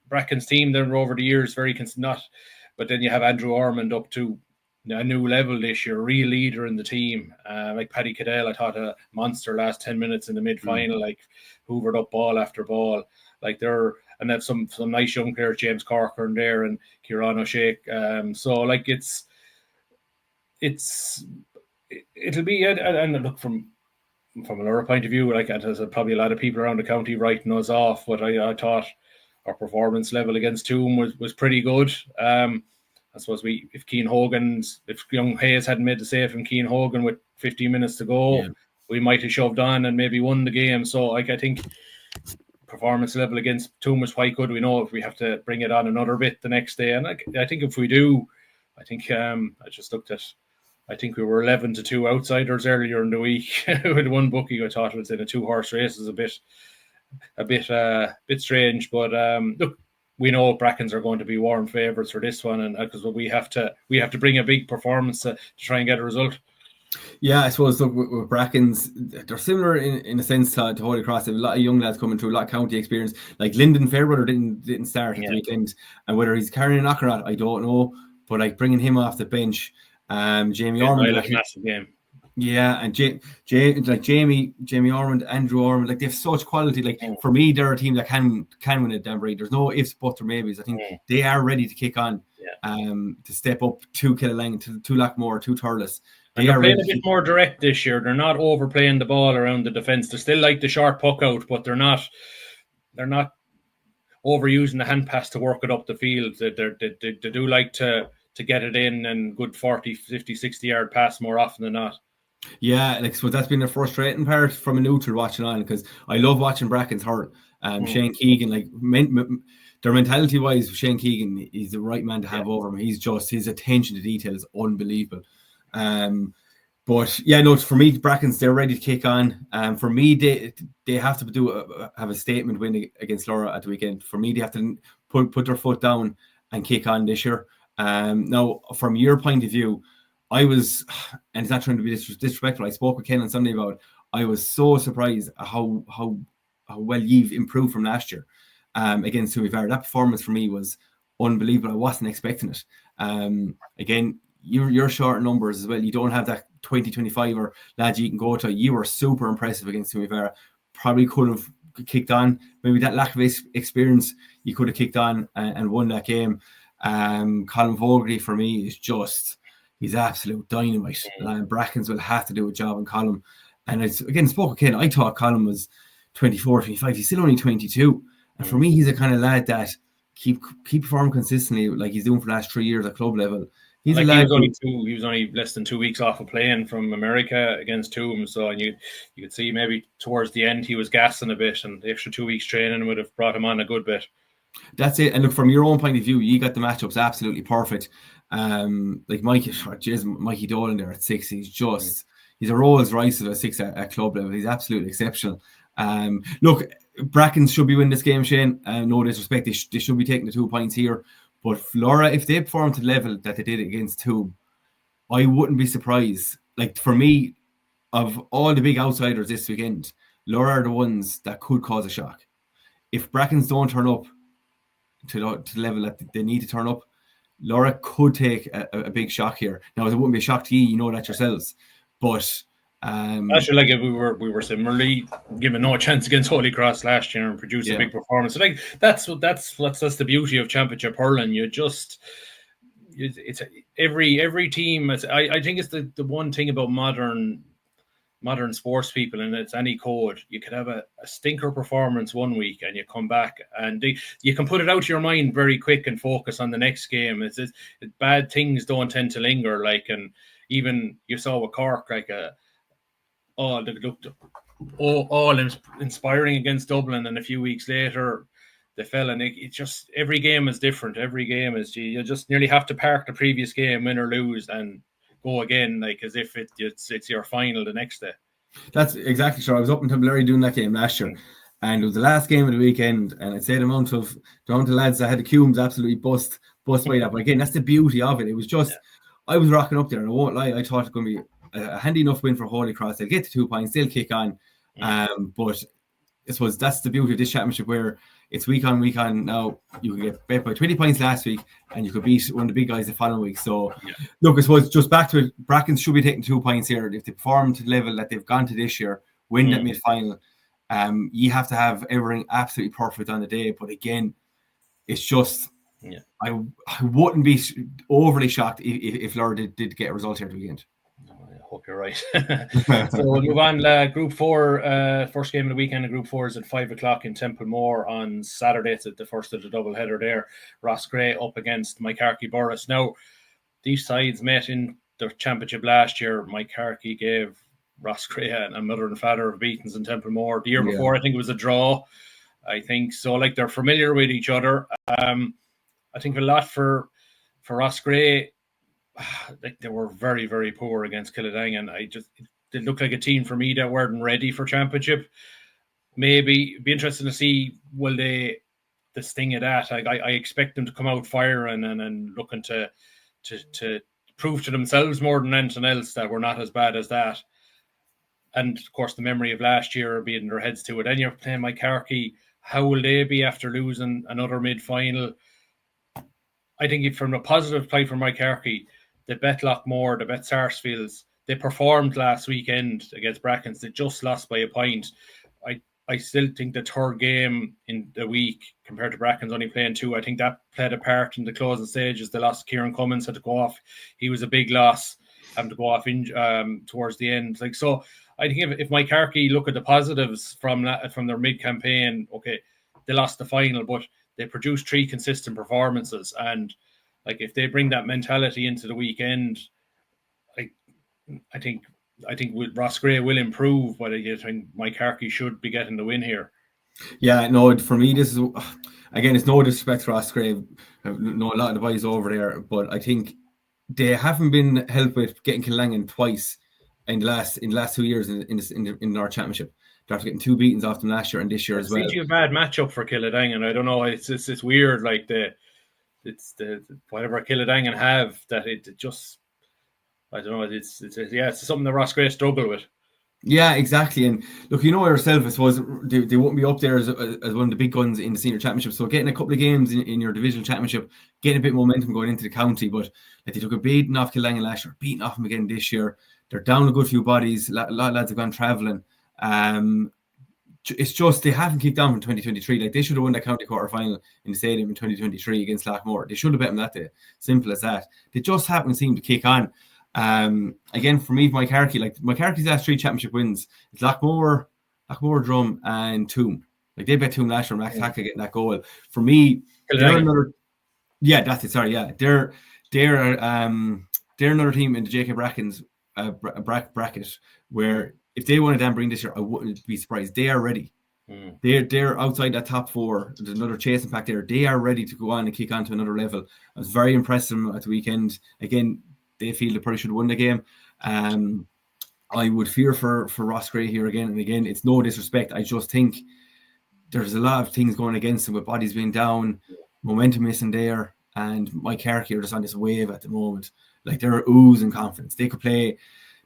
Bracken's team there over the years, but then you have Andrew Ormond up to a new level this year, real leader in the team. Like Paddy Cadell, I thought a monster last 10 minutes in the mid-final, like hoovered up ball after ball. Like and they have some nice young players, James Corcoran there and Kieran O'Shea. So like it'll be, and look, from from another point of view, like there's probably a lot of people around the county writing us off, but I thought our performance level against Toom was pretty good. I suppose if young Hayes hadn't made the save from Keane Hogan with 15 minutes to go, we might have shoved on and maybe won the game. So like I think performance level against Toom was quite good. We know if we have to bring it on another bit the next day, and I think if we do, I think I just looked at. I think we were 11-2 outsiders earlier in the week with one bookie. I thought it was in a 2-horse race. Is a bit strange, but look, we know Brackens are going to be warm favourites for this one, and because we have to bring a big performance to try and get a result. Yeah, I suppose look with Brackens, they're similar in a sense to Holy Cross. They have a lot of young lads coming through, a lot of county experience. Like Lyndon Fairbrother didn't start at the weekend, and whether he's carrying a knocker or not, I don't know. But like bringing him off the bench, Jamie Ormond, massive game. Yeah, and Jamie Ormond, Andrew Ormond, like they have such quality. Like for me, they're a team that can win it, Danbury. There's no ifs, buts, or maybes. I think they are ready to kick on, to step up to Killanning, to Lockmore, to Thurles. They're playing a bit more direct this year. They're not overplaying the ball around the defence. They still like the short puck out, but they're not overusing the hand pass to work it up the field. They do like to get it in and good 40, 50, 60-yard pass more often than not. Yeah, like so that's been the frustrating part from a neutral watching on, because I love watching Brackens hurt. Shane Keegan, like their mentality wise, Shane Keegan is the right man to have over him. He's just, his attention to detail is unbelievable. But yeah, no, for me, Brackens, they're ready to kick on. For me, they have to have a statement win against Laura at the weekend. For me, they have to put their foot down and kick on this year. Now, from your point of view, I was, and it's not trying to be disrespectful, I spoke with Ken on Sunday about it. I was so surprised at how well you've improved from last year against Tipperary. That performance for me was unbelievable. I wasn't expecting it. Again, you're short in numbers as well. You don't have that 20-25 or lads you can go to. You were super impressive against Tipperary. Probably could have kicked on. Maybe that lack of experience, you could have kicked on and won that game. Colin Fogarty for me is just, he's absolute dynamite. Brackens will have to do a job on Colin. And I again spoke with Ken. I thought Colin was 24, 25. He's still only 22. And for me, he's a kind of lad that keep performing consistently, like he's doing for the last 3 years at club level. He's like a lad he was only less than 2 weeks off of playing from America against Toom. So and you could see maybe towards the end he was gassing a bit, and the extra 2 weeks training would have brought him on a good bit. That's it. And look, from your own point of view, you got the matchups absolutely perfect. Like Mikey Dolan there at 6, he's a Rolls Royce at a 6 at club level. He's absolutely exceptional. Look, Brackens should be winning this game, Shane. No disrespect, they should be taking the 2 points here. But Flora, if they perform to the level that they did against Toom, I wouldn't be surprised. Like for me, of all the big outsiders this weekend, Flora are the ones that could cause a shock. If Brackens don't turn up to the level that they need to turn up, Laura could take a big shock here. Now, it wouldn't be a shock to you know that yourselves, but actually, like if we were similarly given no chance against Holy Cross last year and produced a big performance. So like that's the beauty of championship hurling. It's every team. I think it's the one thing about modern sports people, and it's any code. You could have a stinker performance one week and you come back and you can put it out of your mind very quick and focus on the next game. It's bad things don't tend to linger. Like, and even you saw with Cork, like they looked all inspiring against Dublin, and a few weeks later they fell. And it just, every game is different. Every game is, you just nearly have to park the previous game, win or lose, and go again, like as if it's your final the next day. That's exactly sure. I was up in Tipperary doing that game last year, and it was the last game of the weekend. And I'd say the amount of lads that had the cumes absolutely bust by that. But again, that's the beauty of it. It was just, I was rocking up there, and I won't lie, I thought it was going to be a handy enough win for Holy Cross. They'll get to 2 points, they'll kick on. But I suppose that's the beauty of this championship, where it's week on week on. Now you can get bet by 20 points last week, and you could beat one of the big guys the following week. So look, I suppose just back to it, Brackens should be taking 2 points here. If they perform to the level that they've gone to this year, win that mid-final, you have to have everything absolutely perfect on the day. But again, it's just, I wouldn't be overly shocked if Laura did get a result here at the weekend. you're right. So we'll move on. Group 4, first game of the weekend in Group 4 is at 5 o'clock in Templemore on Saturday. It's at the first of the double header there. Roscrea up against Moycarkey Burris. Now, these sides met in the championship last year. Moycarkey gave Roscrea and mother and father of beatings in Templemore. The year before, I think it was a draw. I think so. Like, they're familiar with each other. I think a lot for Roscrea. Like, they were very, very poor against Kildangan. They looked like a team for me that weren't ready for championship. Maybe be interesting to see will they the sting of that. I expect them to come out firing and looking to prove to themselves more than anything else that we're not as bad as that. And of course, the memory of last year being in their heads to it. Then you're playing Moycarkey. How will they be after losing another mid-final? I think if from a positive play for Moycarkey, they bet Lockmore, they bet Sarsfields. They performed last weekend against Brackens. They just lost by a point. I still think the third game in the week compared to Brackens only playing 2, I think that played a part in the closing stages. They lost Kieran Cummins, had to go off. He was a big loss, having to go off towards the end. Like, so I think if Moycarkey look at the positives from their mid-campaign, okay, they lost the final, but they produced 3 consistent performances. And like, if they bring that mentality into the weekend, I think Roscrea will improve, but I think Moycarkey should be getting the win here. Yeah, no, for me, this is, again, it's no disrespect to Roscrea. I know a lot of the boys over there, but I think they haven't been helped with getting Kildangan twice in the last 2 years in our championship. After getting 2 beatings off them last year and this year as well. It's a bad matchup for Kildangan. I don't know. It's weird. Like it's the whatever Kildangan have that it just. I don't know. It's something that Roscrea struggle with. Yeah, exactly. And look, you know yourself, I suppose they won't be up there as one of the big guns in the senior championship. So getting a couple of games in your divisional championship, getting a bit of momentum going into the county. But like, they took a beating off Kildangan last year, beating off them again this year. They're down a good few bodies. A lot of lads have gone travelling. It's just they haven't kicked on from 2023. Like, they should have won that county quarter final in the stadium in 2023 against Lockmore. They should have bet them that day. Simple as that. They just haven't seemed to kick on. Again, for me, Moycarkey, like Moycarkey's last 3 championship wins, it's Lockmore, Drum, and Toom. Like, they bet Toom last year, Max Hackett getting that goal. For me, they're another. Yeah, that's it. Sorry, yeah, they're another team in the JK Brackens bracket where if they want to then bring this year, I wouldn't be surprised. They are ready. They're outside that top 4. There's another chasing pack there. They are ready to go on and kick on to another level. I was very impressed with them at the weekend. Again, they feel they probably should have won the game. I would fear for Roscrea here again and again. It's no disrespect. I just think there's a lot of things going against them with bodies being down, momentum missing there, and Moycarkey are just on this wave at the moment. Like, they're oozing confidence. They could play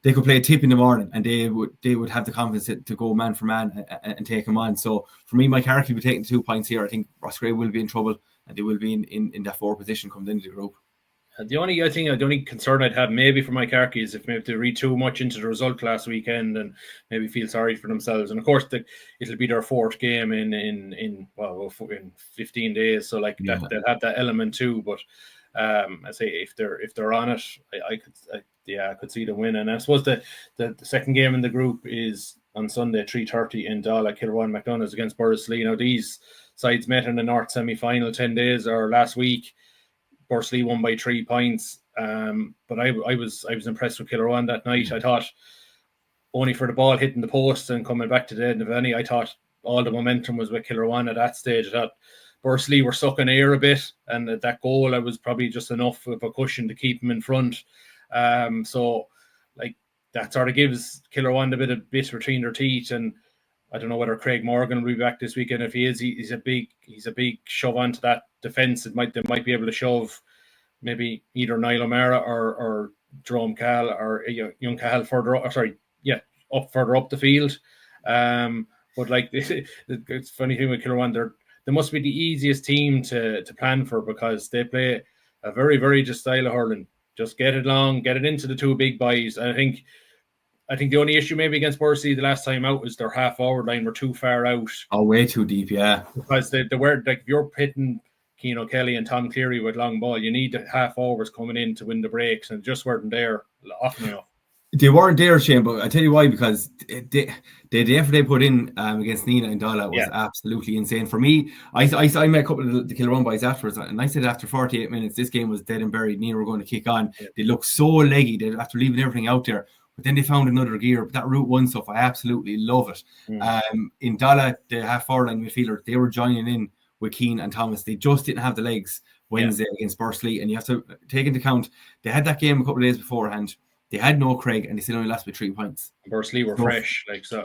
a Tip in the morning, and they would have the confidence to go man for man and take them on. So for me, Moycarkey will be taking 2 points here. I think Roscrea will be in trouble, and they will be in that 4th position coming into the group. The only concern I'd have maybe for Moycarkey is if maybe they read too much into the result last weekend and maybe feel sorry for themselves. And of course, it'll be their 4th game in 15 days, so like that they'll have that element too. But I say if they're on it, I could see them win. And I suppose the second game in the group is on Sunday 3:30 in Dáil, Kilruan McDonough's against Borrisley. Now, these sides met in the North semi-final 10 days or last week. Borrisley won by 3 points, but I was impressed with Kilruan that night. I thought only for the ball hitting the post and coming back to the end of any, I thought all the momentum was with Kilruan at that stage. I thought Borrisley were sucking air a bit, and that goal was probably just enough of a cushion to keep them in front. So like, that sort of gives Kilruan a bit between their teeth. And I don't know whether Craig Morgan will be back this weekend. If he is, he's a big shove onto that defence. They might be able to shove maybe either Niall O'Mara or Jerome Cahill or young Cahill up further up the field. But like, it's funny thing with Kilruan, they must be the easiest team to plan for, because they play a very, very just style of hurling. Just get it long, get it into the 2 big boys. And I think the only issue maybe against Borrisley the last time out was their half forward line were too far out. Oh, way too deep, yeah. Because they were like, if you're hitting Keane O'Kelly and Tom Cleary with long ball, you need the half forwards coming in to win the breaks, and just weren't there often enough. They weren't there, Shane, but I tell you why, because the effort they put in against Nina and Dala was absolutely insane. For me, I met a couple of the Kilruan boys afterwards, and I said after 48 minutes, this game was dead and buried. Nina were going to kick on. Yeah. They looked so leggy after leaving everything out there, but then they found another gear. But that Route 1 stuff, I absolutely love it. In Dala, the half-forward line midfielder, they were joining in with Keane and Thomas. They just didn't have the legs Wednesday against Bursley, and you have to take into account they had that game a couple of days beforehand. They had no Craig, and they still only lost by 3 points. Bursley were fresh, like so.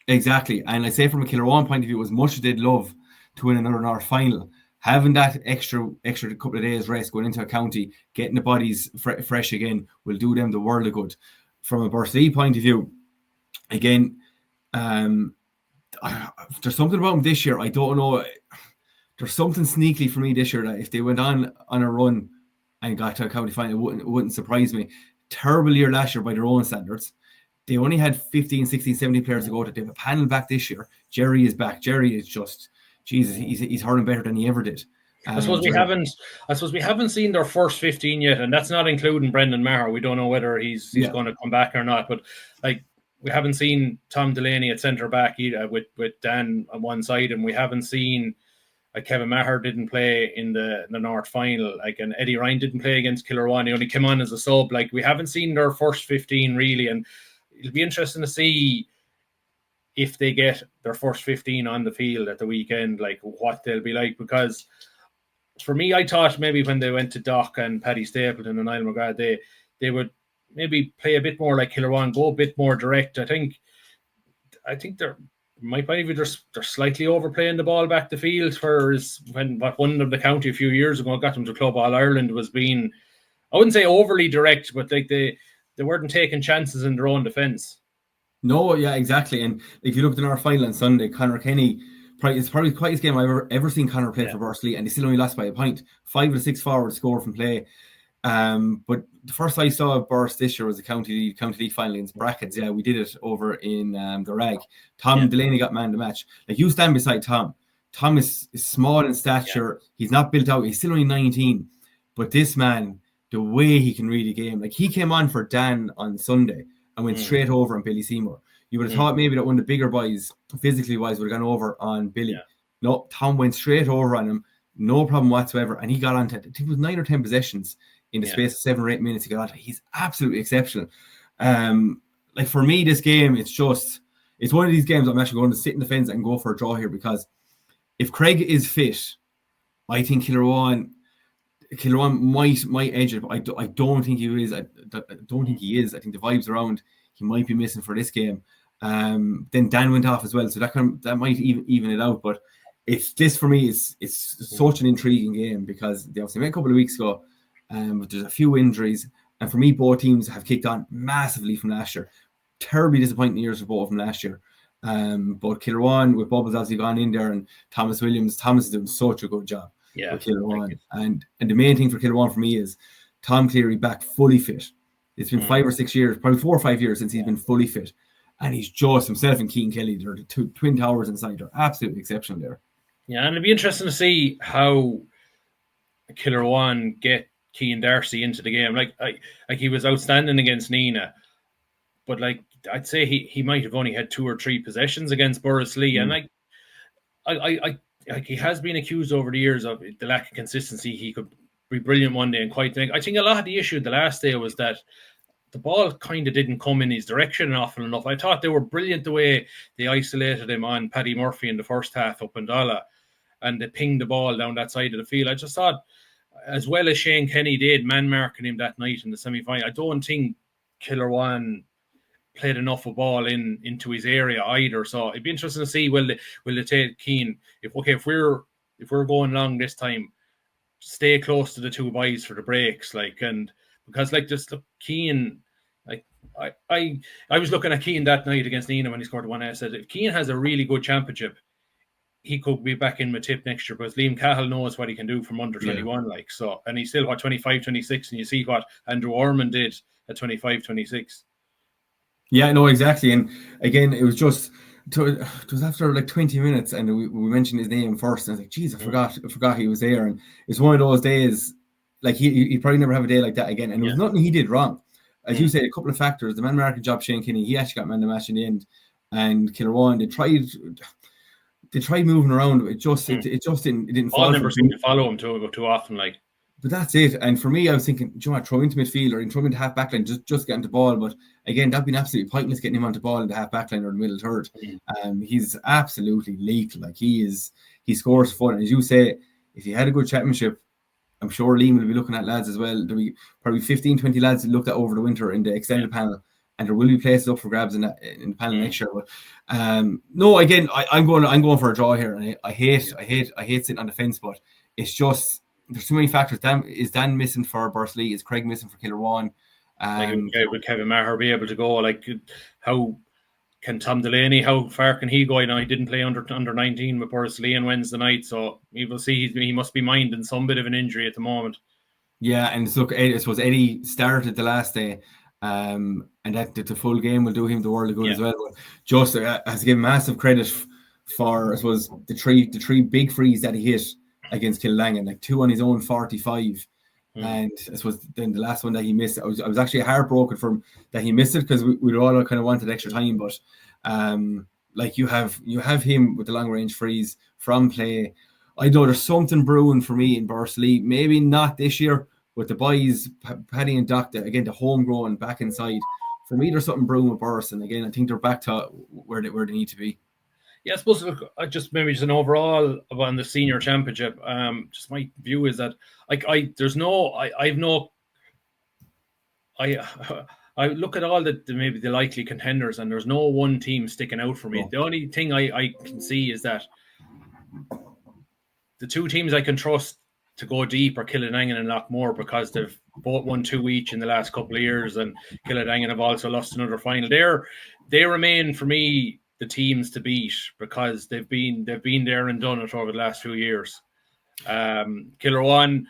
Exactly. And I say from a Kilruan point of view, as much as they'd love to win another North final, having that extra couple of days rest going into a county, getting the bodies fresh again, will do them the world of good. From a Bursley point of view, again, there's something about them this year. I don't know. There's something sneaky for me this year that if they went on a run and got to a county final, it wouldn't surprise me. Terrible year last year by their own standards. They only had 15, 16, 17 players to go to. They have a panel back this year. Jerry is back. Jerry is just, Jesus, he's hurling better than he ever did. I suppose we haven't seen their first 15 yet, and that's not including Brendan Maher. We don't know whether he's going to come back or not. But like, we haven't seen Tom Delaney at centre back either, with Dan on one side, and we haven't seen. Like Kevin Maher didn't play in the North final, like, and Eddie Ryan didn't play against Kilruan. He only came on as a sub. Like, we haven't seen their first 15 really, and it'll be interesting to see if they get their first 15 on the field at the weekend, like what they'll be like. Because for me, I thought maybe when they went to Doc and Paddy Stapleton and Niall McGrath, they would maybe play a bit more like Kilruan, go a bit more direct. I think they're. My point of view, they're slightly overplaying the ball back the field, whereas when what one of the county a few years ago got them to Club All Ireland was being, I wouldn't say overly direct, but like they weren't taking chances in their own defence. No, yeah, exactly. And if you looked at our final on Sunday, Conor Kenny, it's probably the quietest game I've ever seen Conor play for Bursley, and they still only lost by a point. 5 of the 6 forwards score from play. But the first I saw Burst this year was the County League final against Brackets. Yeah, we did it over in the Rag. Tom Delaney got man of the match. Like, you stand beside Tom. Tom is small in stature. Yeah. He's not built out. He's still only 19. But this man, the way he can read a game, like, he came on for Dan on Sunday and went straight over on Billy Seymour. You would have thought maybe that one of the bigger boys, physically wise, would have gone over on Billy. Yeah. No, Tom went straight over on him. No problem whatsoever. And he got on to, I think it was 9 or 10 possessions in the space of 7 or 8 minutes. He got on to. He's absolutely exceptional. Like, for me, this game, it's one of these games I'm actually going to sit in the fence and go for a draw here, because if Craig is fit, I think Kilruan might edge it, but I don't think he is. I don't think he is. I think the vibes around he might be missing for this game. Then Dan went off as well, so that might even it out. But this for me is such an intriguing game, because they obviously met a couple of weeks ago, but there's a few injuries, and for me, both teams have kicked on massively from last year. Terribly disappointing years for both of them last year. But Kilruan, with Bubbles obviously gone in there, and Thomas is doing such a good job with Kilruan. And the main thing for Kilruan for me is Tom Cleary back fully fit. It's been 5 or 6 years, probably 4 or 5 years since he's been fully fit. And he's just himself and Keane Kelly. They're the two twin towers inside. They're absolutely exceptional there. Yeah, and it'd be interesting to see how Kilruan get Keane Darcy into the game. Like he was outstanding against Nina, but like I'd say he might have only had 2 or 3 possessions against Bursley, and like I he has been accused over the years of the lack of consistency. He could be brilliant one day and quite think. I think a lot of the issue the last day was that the ball kind of didn't come in his direction often enough. I thought they were brilliant the way they isolated him on Paddy Murphy in the first half up in Dala, and they pinged the ball down that side of the field. I just thought, as well as Shane Kenny did, man marking him that night in the semi-final, I don't think Kilruan played enough of ball into his area either. So it'd be interesting to see will they take Keane if we're going long this time, stay close to the 2 boys for the breaks, like, and because like just look, Keane, like I was looking at Keane that night against Nina when he scored 1. I said, if Keane has a really good championship, he could be back in with Tip next year, because Liam Cahill knows what he can do from under 21, like, so, and he's still 25, 26, and you see what Andrew Orman did at 25, 26. Yeah, no, exactly. And again, it was after like 20 minutes, and we mentioned his name first, and I was like, geez, I forgot he was there. And it's one of those days, like, he probably never have a day like that again. And there was nothing he did wrong. as you say, a couple of factors. The man marking job, Shane Kinney, he actually got man of the match in the end. And Kilruane, they tried moving around. It just didn't All fall. never seem to follow him too often. Like, but that's it. And for me, I was thinking, do you know what, throw into midfield or throw into half backline, just get into ball. But again, that'd been absolutely pointless getting him onto ball in the half backline or the middle third. He's absolutely lethal. Like he scores fun. And as you say, if he had a good championship, I'm sure Liam will be looking at lads as well. There'll be probably 15, 20 lads that looked at over the winter in the extended panel, and there will be places up for grabs in the panel next year. But no, again, I'm going for a draw here, and I hate sitting on the fence, but it's just there's too many factors. Is Dan missing for Bursley? Is Craig missing for Kilruane? Would Kevin Maher be able to go? Like, how can Tom Delaney? How far can he go? You know, he didn't play under 19 with Bursley on Wednesday night, so we will see. He must be minding some bit of an injury at the moment. Yeah, and look, I suppose Eddie started the last day, and that the full game will do him the world of good as well. But just has to give massive credit for, I suppose, the three big frees that he hit against Killangan, like 2 on his own 45. And I suppose then the last one that he missed, I was actually heartbroken for him that he missed it, because we all kind of wanted extra time. But like you have him with the long range frees from play. I know there's something brewing for me in Bursley. Maybe not this year with the boys, Paddy and Doc, again the homegrown back inside. For me, there's something brewing with Burst, and again I think they're back to where they need to be. Yeah, I suppose just an overall on the senior championship. Just my view is that I look at all maybe the likely contenders, and there's no one team sticking out for me. Oh. The only thing I can see is that the 2 teams I can trust to go deep are Killanangan and Lockmore, because they've both won 2 each in the last couple of years, and Killanangan have also lost another final. They remain for me the teams to beat, because they've been there and done it over the last few years. Kilruane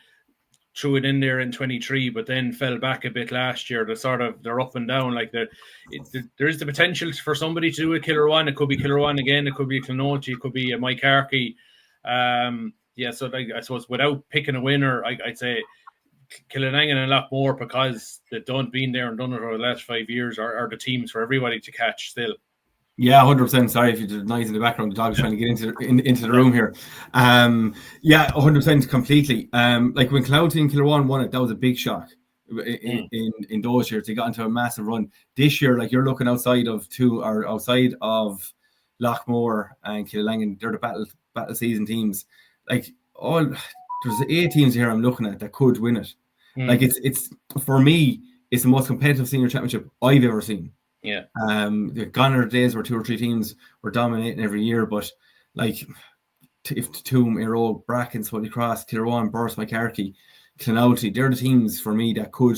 threw it in there in 23, but then fell back a bit last year. They're up and down. Like there is the potential for somebody to do a Kilruane. It could be Kilruane again. It could be a Clonoughty. It could be a Mike Harkey. So I suppose without picking a winner, I'd say Killanangan and Lockmore, because they've been there and done it over the last 5 years, are the teams for everybody to catch still. Yeah, 100%. Sorry if you did noise in the background. The dog's trying to get into the room here. 100% completely. Like when Clonoughty and Kilruane won it, that was a big shock. In those years, they got into a massive run. This year, like you're looking outside of Lockmore and Killangan, they're the battle season teams. Like there's 8 teams here I'm looking at that could win it. Like it's for me, it's the most competitive senior championship I've ever seen. Yeah. Gone are the days where 2 or 3 teams were dominating every year, but like if Toom, Aero, Bracken, Swally Cross, Kilruane, Burst, McCarthy, Clonoughty, they're the teams for me that could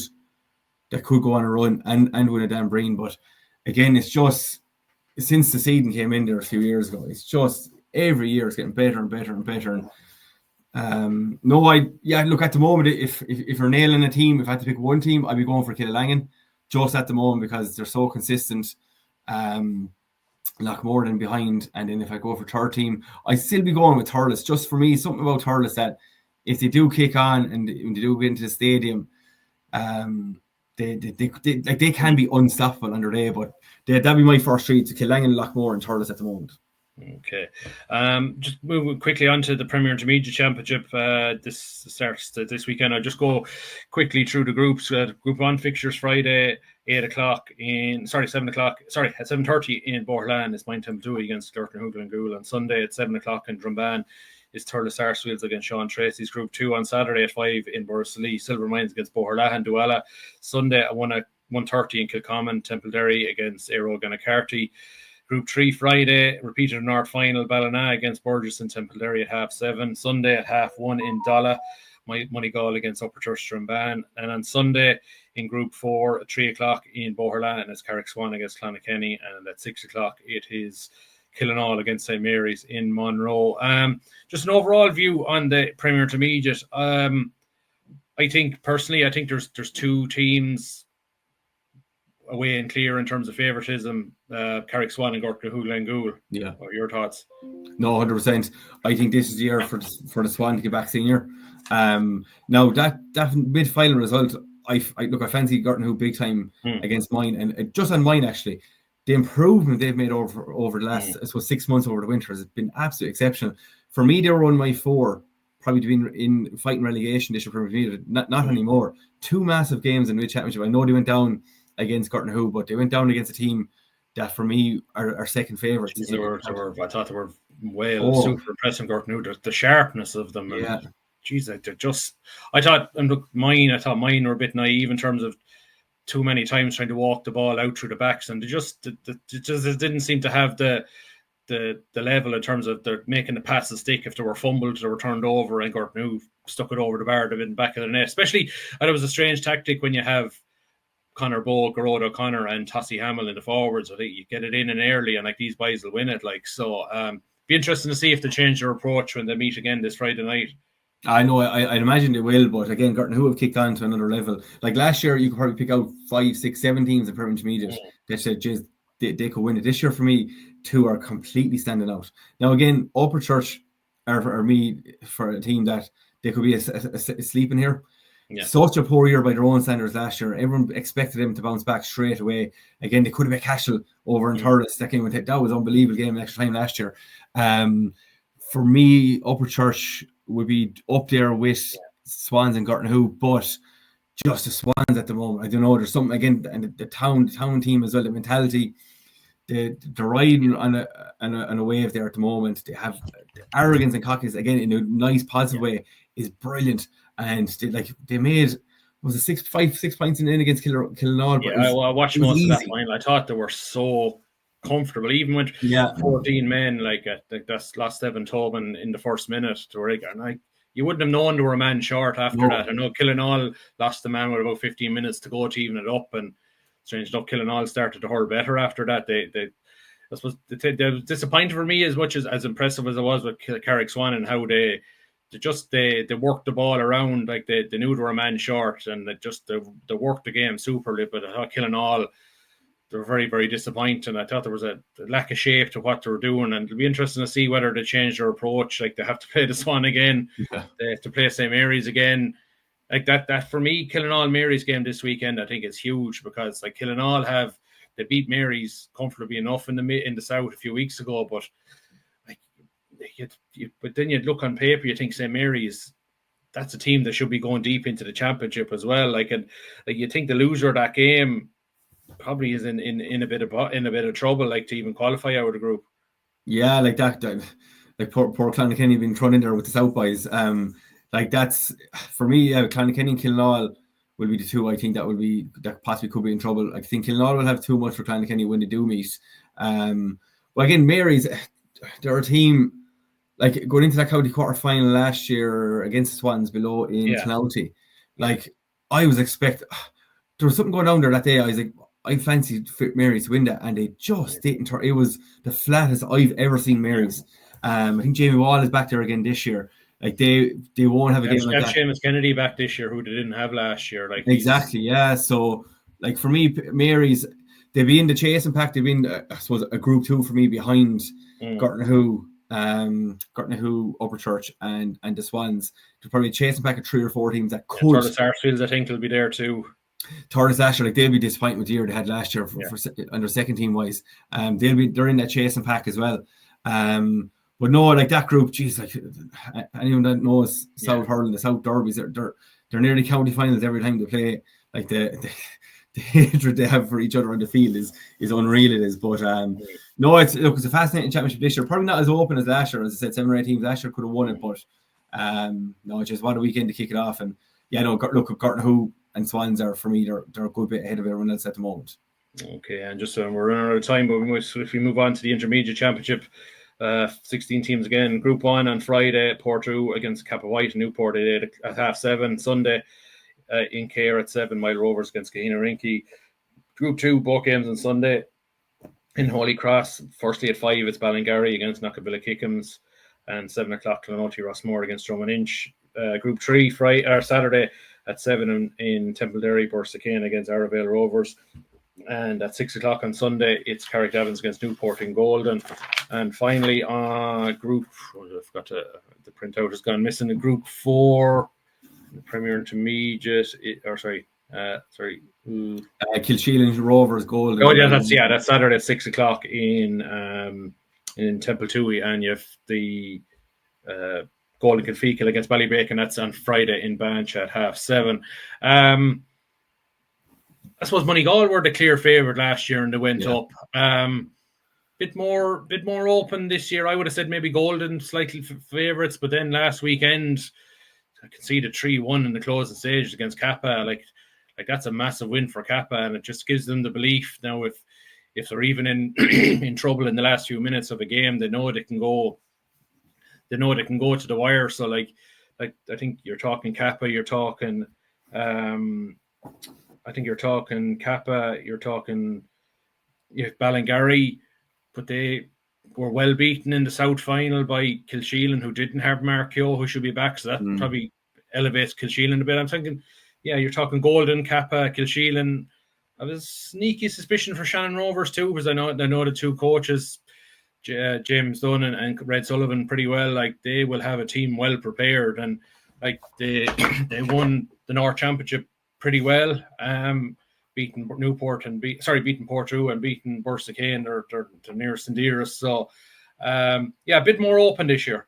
go on a run and win a damn Breen. But again, it's just since the season came in there a few years ago, it's just every year it's getting better and better and better. And look, at the moment, if you're nailing a team, if I had to pick one team, I'd be going for Killangan just at the moment, because they're so consistent. Lockmore than behind, and then if I go for third team, I'd still be going with Thurles. Just for me, something about Thurles that if they do kick on and when they do get into the stadium, they can be unstoppable under there. But that'd be my first 3 to Killangan, Lockmore, and Thurles at the moment. Okay. Just moving quickly on to the Premier Intermediate Championship. This starts this weekend. I'll just go quickly through the groups. Group 1 fixtures Friday, 7 o'clock. Sorry, at 7:30 in Borland is Mine Temple against Durkin Hoogle and Gould. On Sunday at 7 o'clock in Drumban is Thurles Sarsfields against Sean Tracy's. Group 2 on Saturday at 5 in Borrisoleigh, Silver Mines against Boherlahan Douala. Sunday at 1:30 in Kilcommon, Templederry against Aero Gannacarty. Group 3 Friday, repeated North final, Ballina against Burgess and Templederry at 7:30. Sunday at 1:30 in Dolla, Moneygall against Upper Church Strumban. And on Sunday in Group 4 at 3 o'clock in Boherlahan is Carrick Swan against Clonakilty, and at 6 o'clock it is Killinall against St Mary's in Monroe. Just an overall view on the Premier Intermediate. I think there's 2 teams away and clear in terms of favouritism, Carrick Swan and Gorka Hoogle and Gould. Yeah. What are your thoughts? No, 100%. I think this is the year for the Swan to get back senior. Now that mid-final result, I fancy Gartnahoe big time Mm. against mine, and just on mine actually, the improvement they've made over the last, I suppose, 6 months over the winter has been absolutely exceptional. For me, they were on my 4, probably to be in fighting relegation this year for me. Not anymore. 2 massive games in the championship. I know they went down against Gartnahoe, but they went down against a team that for me are second favourites. I thought they were super impressive. Gartnahoe, the sharpness of them, yeah. And geez, they're just. I thought mine were a bit naive in terms of too many times trying to walk the ball out through the backs, and they just didn't seem to have the level in terms of they're making the passes stick. If they were fumbled, they were turned over, and Gartnahoe stuck it over the bar, they've been back of the net. Especially, and it was a strange tactic when you have Conor Bowe, Garrod O'Connor, and Tossie Hamill in the forwards. I think you get it in and early, and like these boys will win it. Like so, be interesting to see if they change their approach when they meet again this Friday night. I know, I'd imagine they will, but again, Gartnahoe have kicked on to another level. Like last year, you could probably pick out 5, 6, 7 teams in Premier Intermediate that said, "Geez, they could win it." This year, for me, 2 are completely standing out. Now, again, Upper Church are for me for a team that they could be a sleeping here. Yeah. Such a poor year by their own standards last year. Everyone expected them to bounce back straight away. Again, they could have been Cashel over in Thurles. That was an unbelievable game extra time last year. For me, Upper Church would be up there with Swans and Gartnahoe, but just the Swans at the moment. I don't know. There's something again, and the town team as well. The mentality, they're riding on a wave there at the moment. They have the arrogance and cockiness again in a nice positive way is brilliant. And they made was it 6 points in against Killinall. Yeah, I watched most of that final. I thought they were so comfortable, even with 14 men. Like that's lost Evan Tobin in the first minute to Riga, and you wouldn't have known they were a man short after that. I know Killinall lost the man with about 15 minutes to go to even it up, and strange enough, Killinall started to hurl better after that. They I suppose they disappointed for me as much as impressive as it was with Carrick Swan and how they worked the ball around. Like they knew they were a man short, and they worked the game superly. But I thought Killinall, they were very, very disappointing. I thought there was a lack of shape to what they were doing, and it'll be interesting to see whether they change their approach. Like they have to play the Swan again, they have to play St. Mary's again. Like that for me, Killinall Mary's game this weekend, I think is huge because like Killinall they beat Mary's comfortably enough in the south a few weeks ago, but but then you look on paper, you think St. Mary's, that's a team that should be going deep into the championship as well. Like you think the loser of that game probably is in a bit of trouble, like to even qualify out of the group. Yeah, like that. Like poor Clonakilty being thrown in there with the South boys. Like that's for me. Clonakilty and Killinall will be the 2. I think that possibly could be in trouble. I think Killinall will have too much for Clonakilty when they do meet. But again, Mary's, they're a team. Like going into that county quarter final last year against the Swans below in Clounty, like I was expecting there was something going on there that day. I was like, I fancied Mary's to win that, and they just didn't. It was the flattest I've ever seen Mary's. I think Jamie Wall is back there again this year. Like they won't have a game like that. Seamus Kennedy back this year, who they didn't have last year. Like exactly, yeah. So like for me, Mary's, they've been the chasing pack. They've been I suppose a group 2 for me behind Gartnahoe. Upper Church and the Swans. They're probably chasing back at 3 or 4 teams that could. Thurles Sarsfields, I think, will be there too. Thurles Asher, like they'll be disappointed with the year they had last year for under second team wise. They're in that chasing pack as well. But no, like that group, geez, like anyone that knows South Hurling, the South Derbies, they're nearly county finals every time they play. Like the hatred they have for each other on the field is unreal. It is, but no, it's a fascinating championship this year. Probably not as open as last year. As I said, 7 or 8 teams last year could have won it, but no, just what a weekend to kick it off. And look, Gartnahoe and Swans are for me they're a good bit ahead of everyone else at the moment. Okay, and just we're running out of time, but if we move on to the Intermediate Championship, 16 teams again. Group 1 on Friday, Portrue against Kappa White and Newport at 7:30. Sunday, in Care at 7, Mile Rovers against Kahina Rinky. Group 2, both games on Sunday. In Holy Cross, firstly at 5, it's Ballingarry against Knockabilla Kickham's, and 7 o'clock, Clonoti Rossmore against Drummond Inch. Group 3, Saturday at 7 in Templederry, Borstacane against Arravale Rovers. And at 6 o'clock on Sunday, it's Carrick Davins against Newport in Golden. And finally, Group, I forgot the printout has gone missing. In Group 4, the Premier Intermediate, Sorry. Kilsheelan Rovers Golden. Oh yeah, that's Saturday at 6:00 in Temple Toohey, and you have the Golden Kilfeacle against Ballybacon. That's on Friday in Banch at 7:30. I suppose Moneygall were the clear favourite last year and they went up. Bit more open this year. I would have said maybe Golden slightly favourites, but then last weekend I conceded 3-1 in the closing stages against Kappa. Like that's a massive win for Kappa, and it just gives them the belief now if they're even in in trouble in the last few minutes of a game, they know they can go. They know they can go to the wire. So like I think you're talking Kappa, you're talking I think you're talking Kappa, you're talking Ballingarry, but they were well beaten in the South final by Kilsheelan, who didn't have Mark Keogh, who should be back. So that probably elevates Kilsheelan a bit. I'm thinking, you're talking Golden, Kappa, Kilsheelan. I have a sneaky suspicion for Shannon Rovers too, because I know the two coaches, James Dunn and Red Sullivan, pretty well. Like they will have a team well prepared, and like they won the North Championship pretty well. Beaten Newport and beaten Portrue and beaten Bursakane. They're nearest and dearest. So a bit more open this year.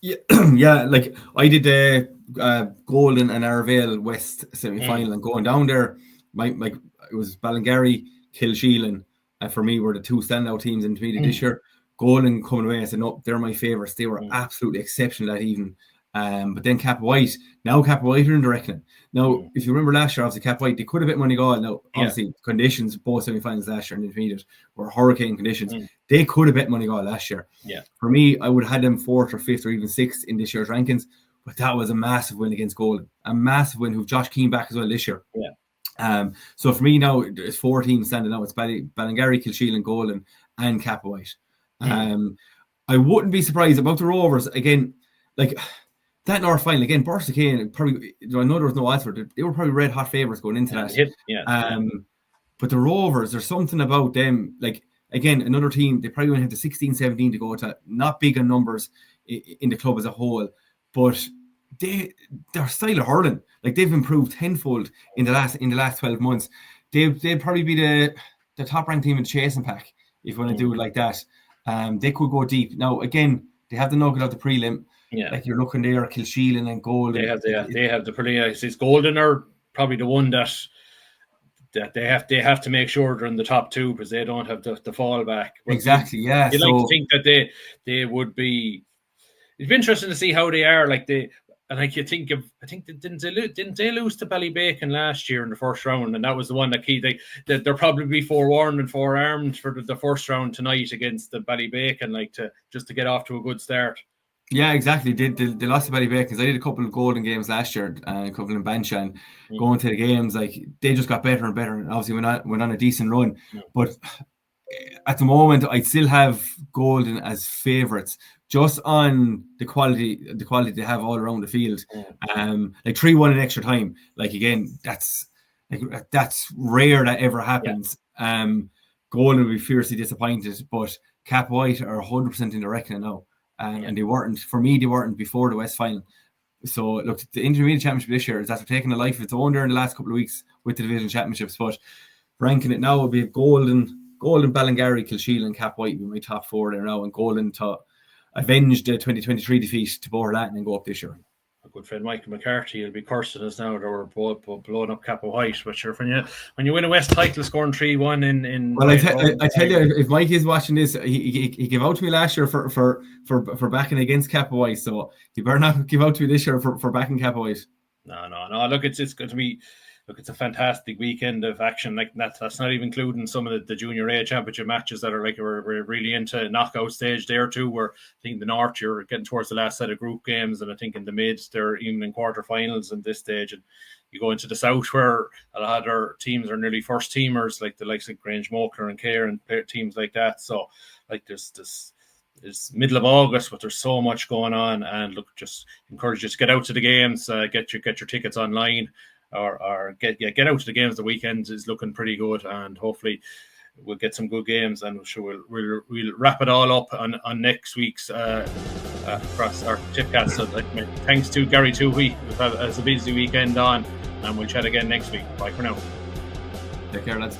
Yeah, like I did the Golden and Arvale West semi-final, and going down there, it was Ballingarry, Kilsheelan, for me were the two standout teams in intermediate this year. Golden coming away, I said, no, they're my favourites. They were absolutely exceptional that evening. But then Kappa White are in the reckoning. Now, if you remember last year, obviously Kappa White, they could have bit Moneygall. Now, obviously, conditions, both semi-finals last year and intermediate were hurricane conditions. They could have bit Moneygall last year. Yeah. For me, I would have had them 4th or 5th or even 6th in this year's rankings. But that was a massive win against Golden. A massive win, who Josh Keane back as well this year. Yeah. So for me now, there's 4 teams standing out. It's Ballingarry, Kilsheelan, Golden, and Kappa White. I wouldn't be surprised about the Rovers again. Like that North final again, Bursakane probably. I know there was no odds for it. They were probably red hot favourites going into that. But the Rovers, there's something about them. Like again, another team. They probably only have the 16, 17 to go to. Not big on numbers in the club as a whole, but their style of hurling, like they've improved tenfold in the last 12 months. They'd probably be the top ranked team in the chasing pack if you want to do it like that. They could go deep. Now again, they have the nugget of the prelim. Yeah, like you're looking there, Kilsheelan and Golden. They have the prelim. It's Golden are probably the one that they have to make sure they're in the top 2 because they don't have the fallback. Exactly. Yeah. You'd like to think that they would be. It'd be interesting to see how they are. Like they. And like you think didn't they lose to Ballybacon last year in the first round, and that was the one that they're probably forewarned and forearmed for the first round tonight against the Ballybacon, like to get off to a good start. Yeah, exactly. They lost to Ballybacon because I did a couple of Golden games last year, a couple in Banch, and going to the games, like they just got better and better, and obviously went on a decent run. But at the moment, I'd still have Golden as favourites, just on the quality they have all around the field. Like 3-1 in extra time. Like again, that's rare that ever happens. Golden will be fiercely disappointed, but Cap White are 100% in the reckoning now. And they weren't, for me, before the West final. So look, the intermediate championship this year is after taking a life of its own there in the last couple of weeks with the division championships, but ranking it now will be Golden, Ballingarry, Kilsheelan, Cap White will be my top 4 there now, and Golden to avenge the 2023 defeat to Boherlatin and go up this year. A good friend Michael McCarthy will be cursing us now that we're both blowing up Kappa White. But sure, when you win a West title scoring 3-1 in well, I tell you, if Mike is watching this, he gave out to me last year for backing against Kappa White, so he better not give out to me this year for backing Kappa White. No. Look, it's going to be. Look, it's a fantastic weekend of action. Like that's not even including some of the Junior A Championship matches that are like we're really into knockout stage there too. Where I think the North you're getting towards the last set of group games, and I think in the mid they're even in quarterfinals in this stage. And you go into the South where a lot of their teams are nearly first teamers, like the likes of Grange Mokler and Care and teams like that. So like this is middle of August, but there's so much going on. And look, just encourage you to get out to the games, get your tickets online. Or get out to the games. The weekend is looking pretty good, and hopefully we'll get some good games. And we'll wrap it all up on next week's across our Tipp Cast. So thanks to Gary Toohey, who has a busy weekend on, and we'll chat again next week. Bye for now. Take care, lads.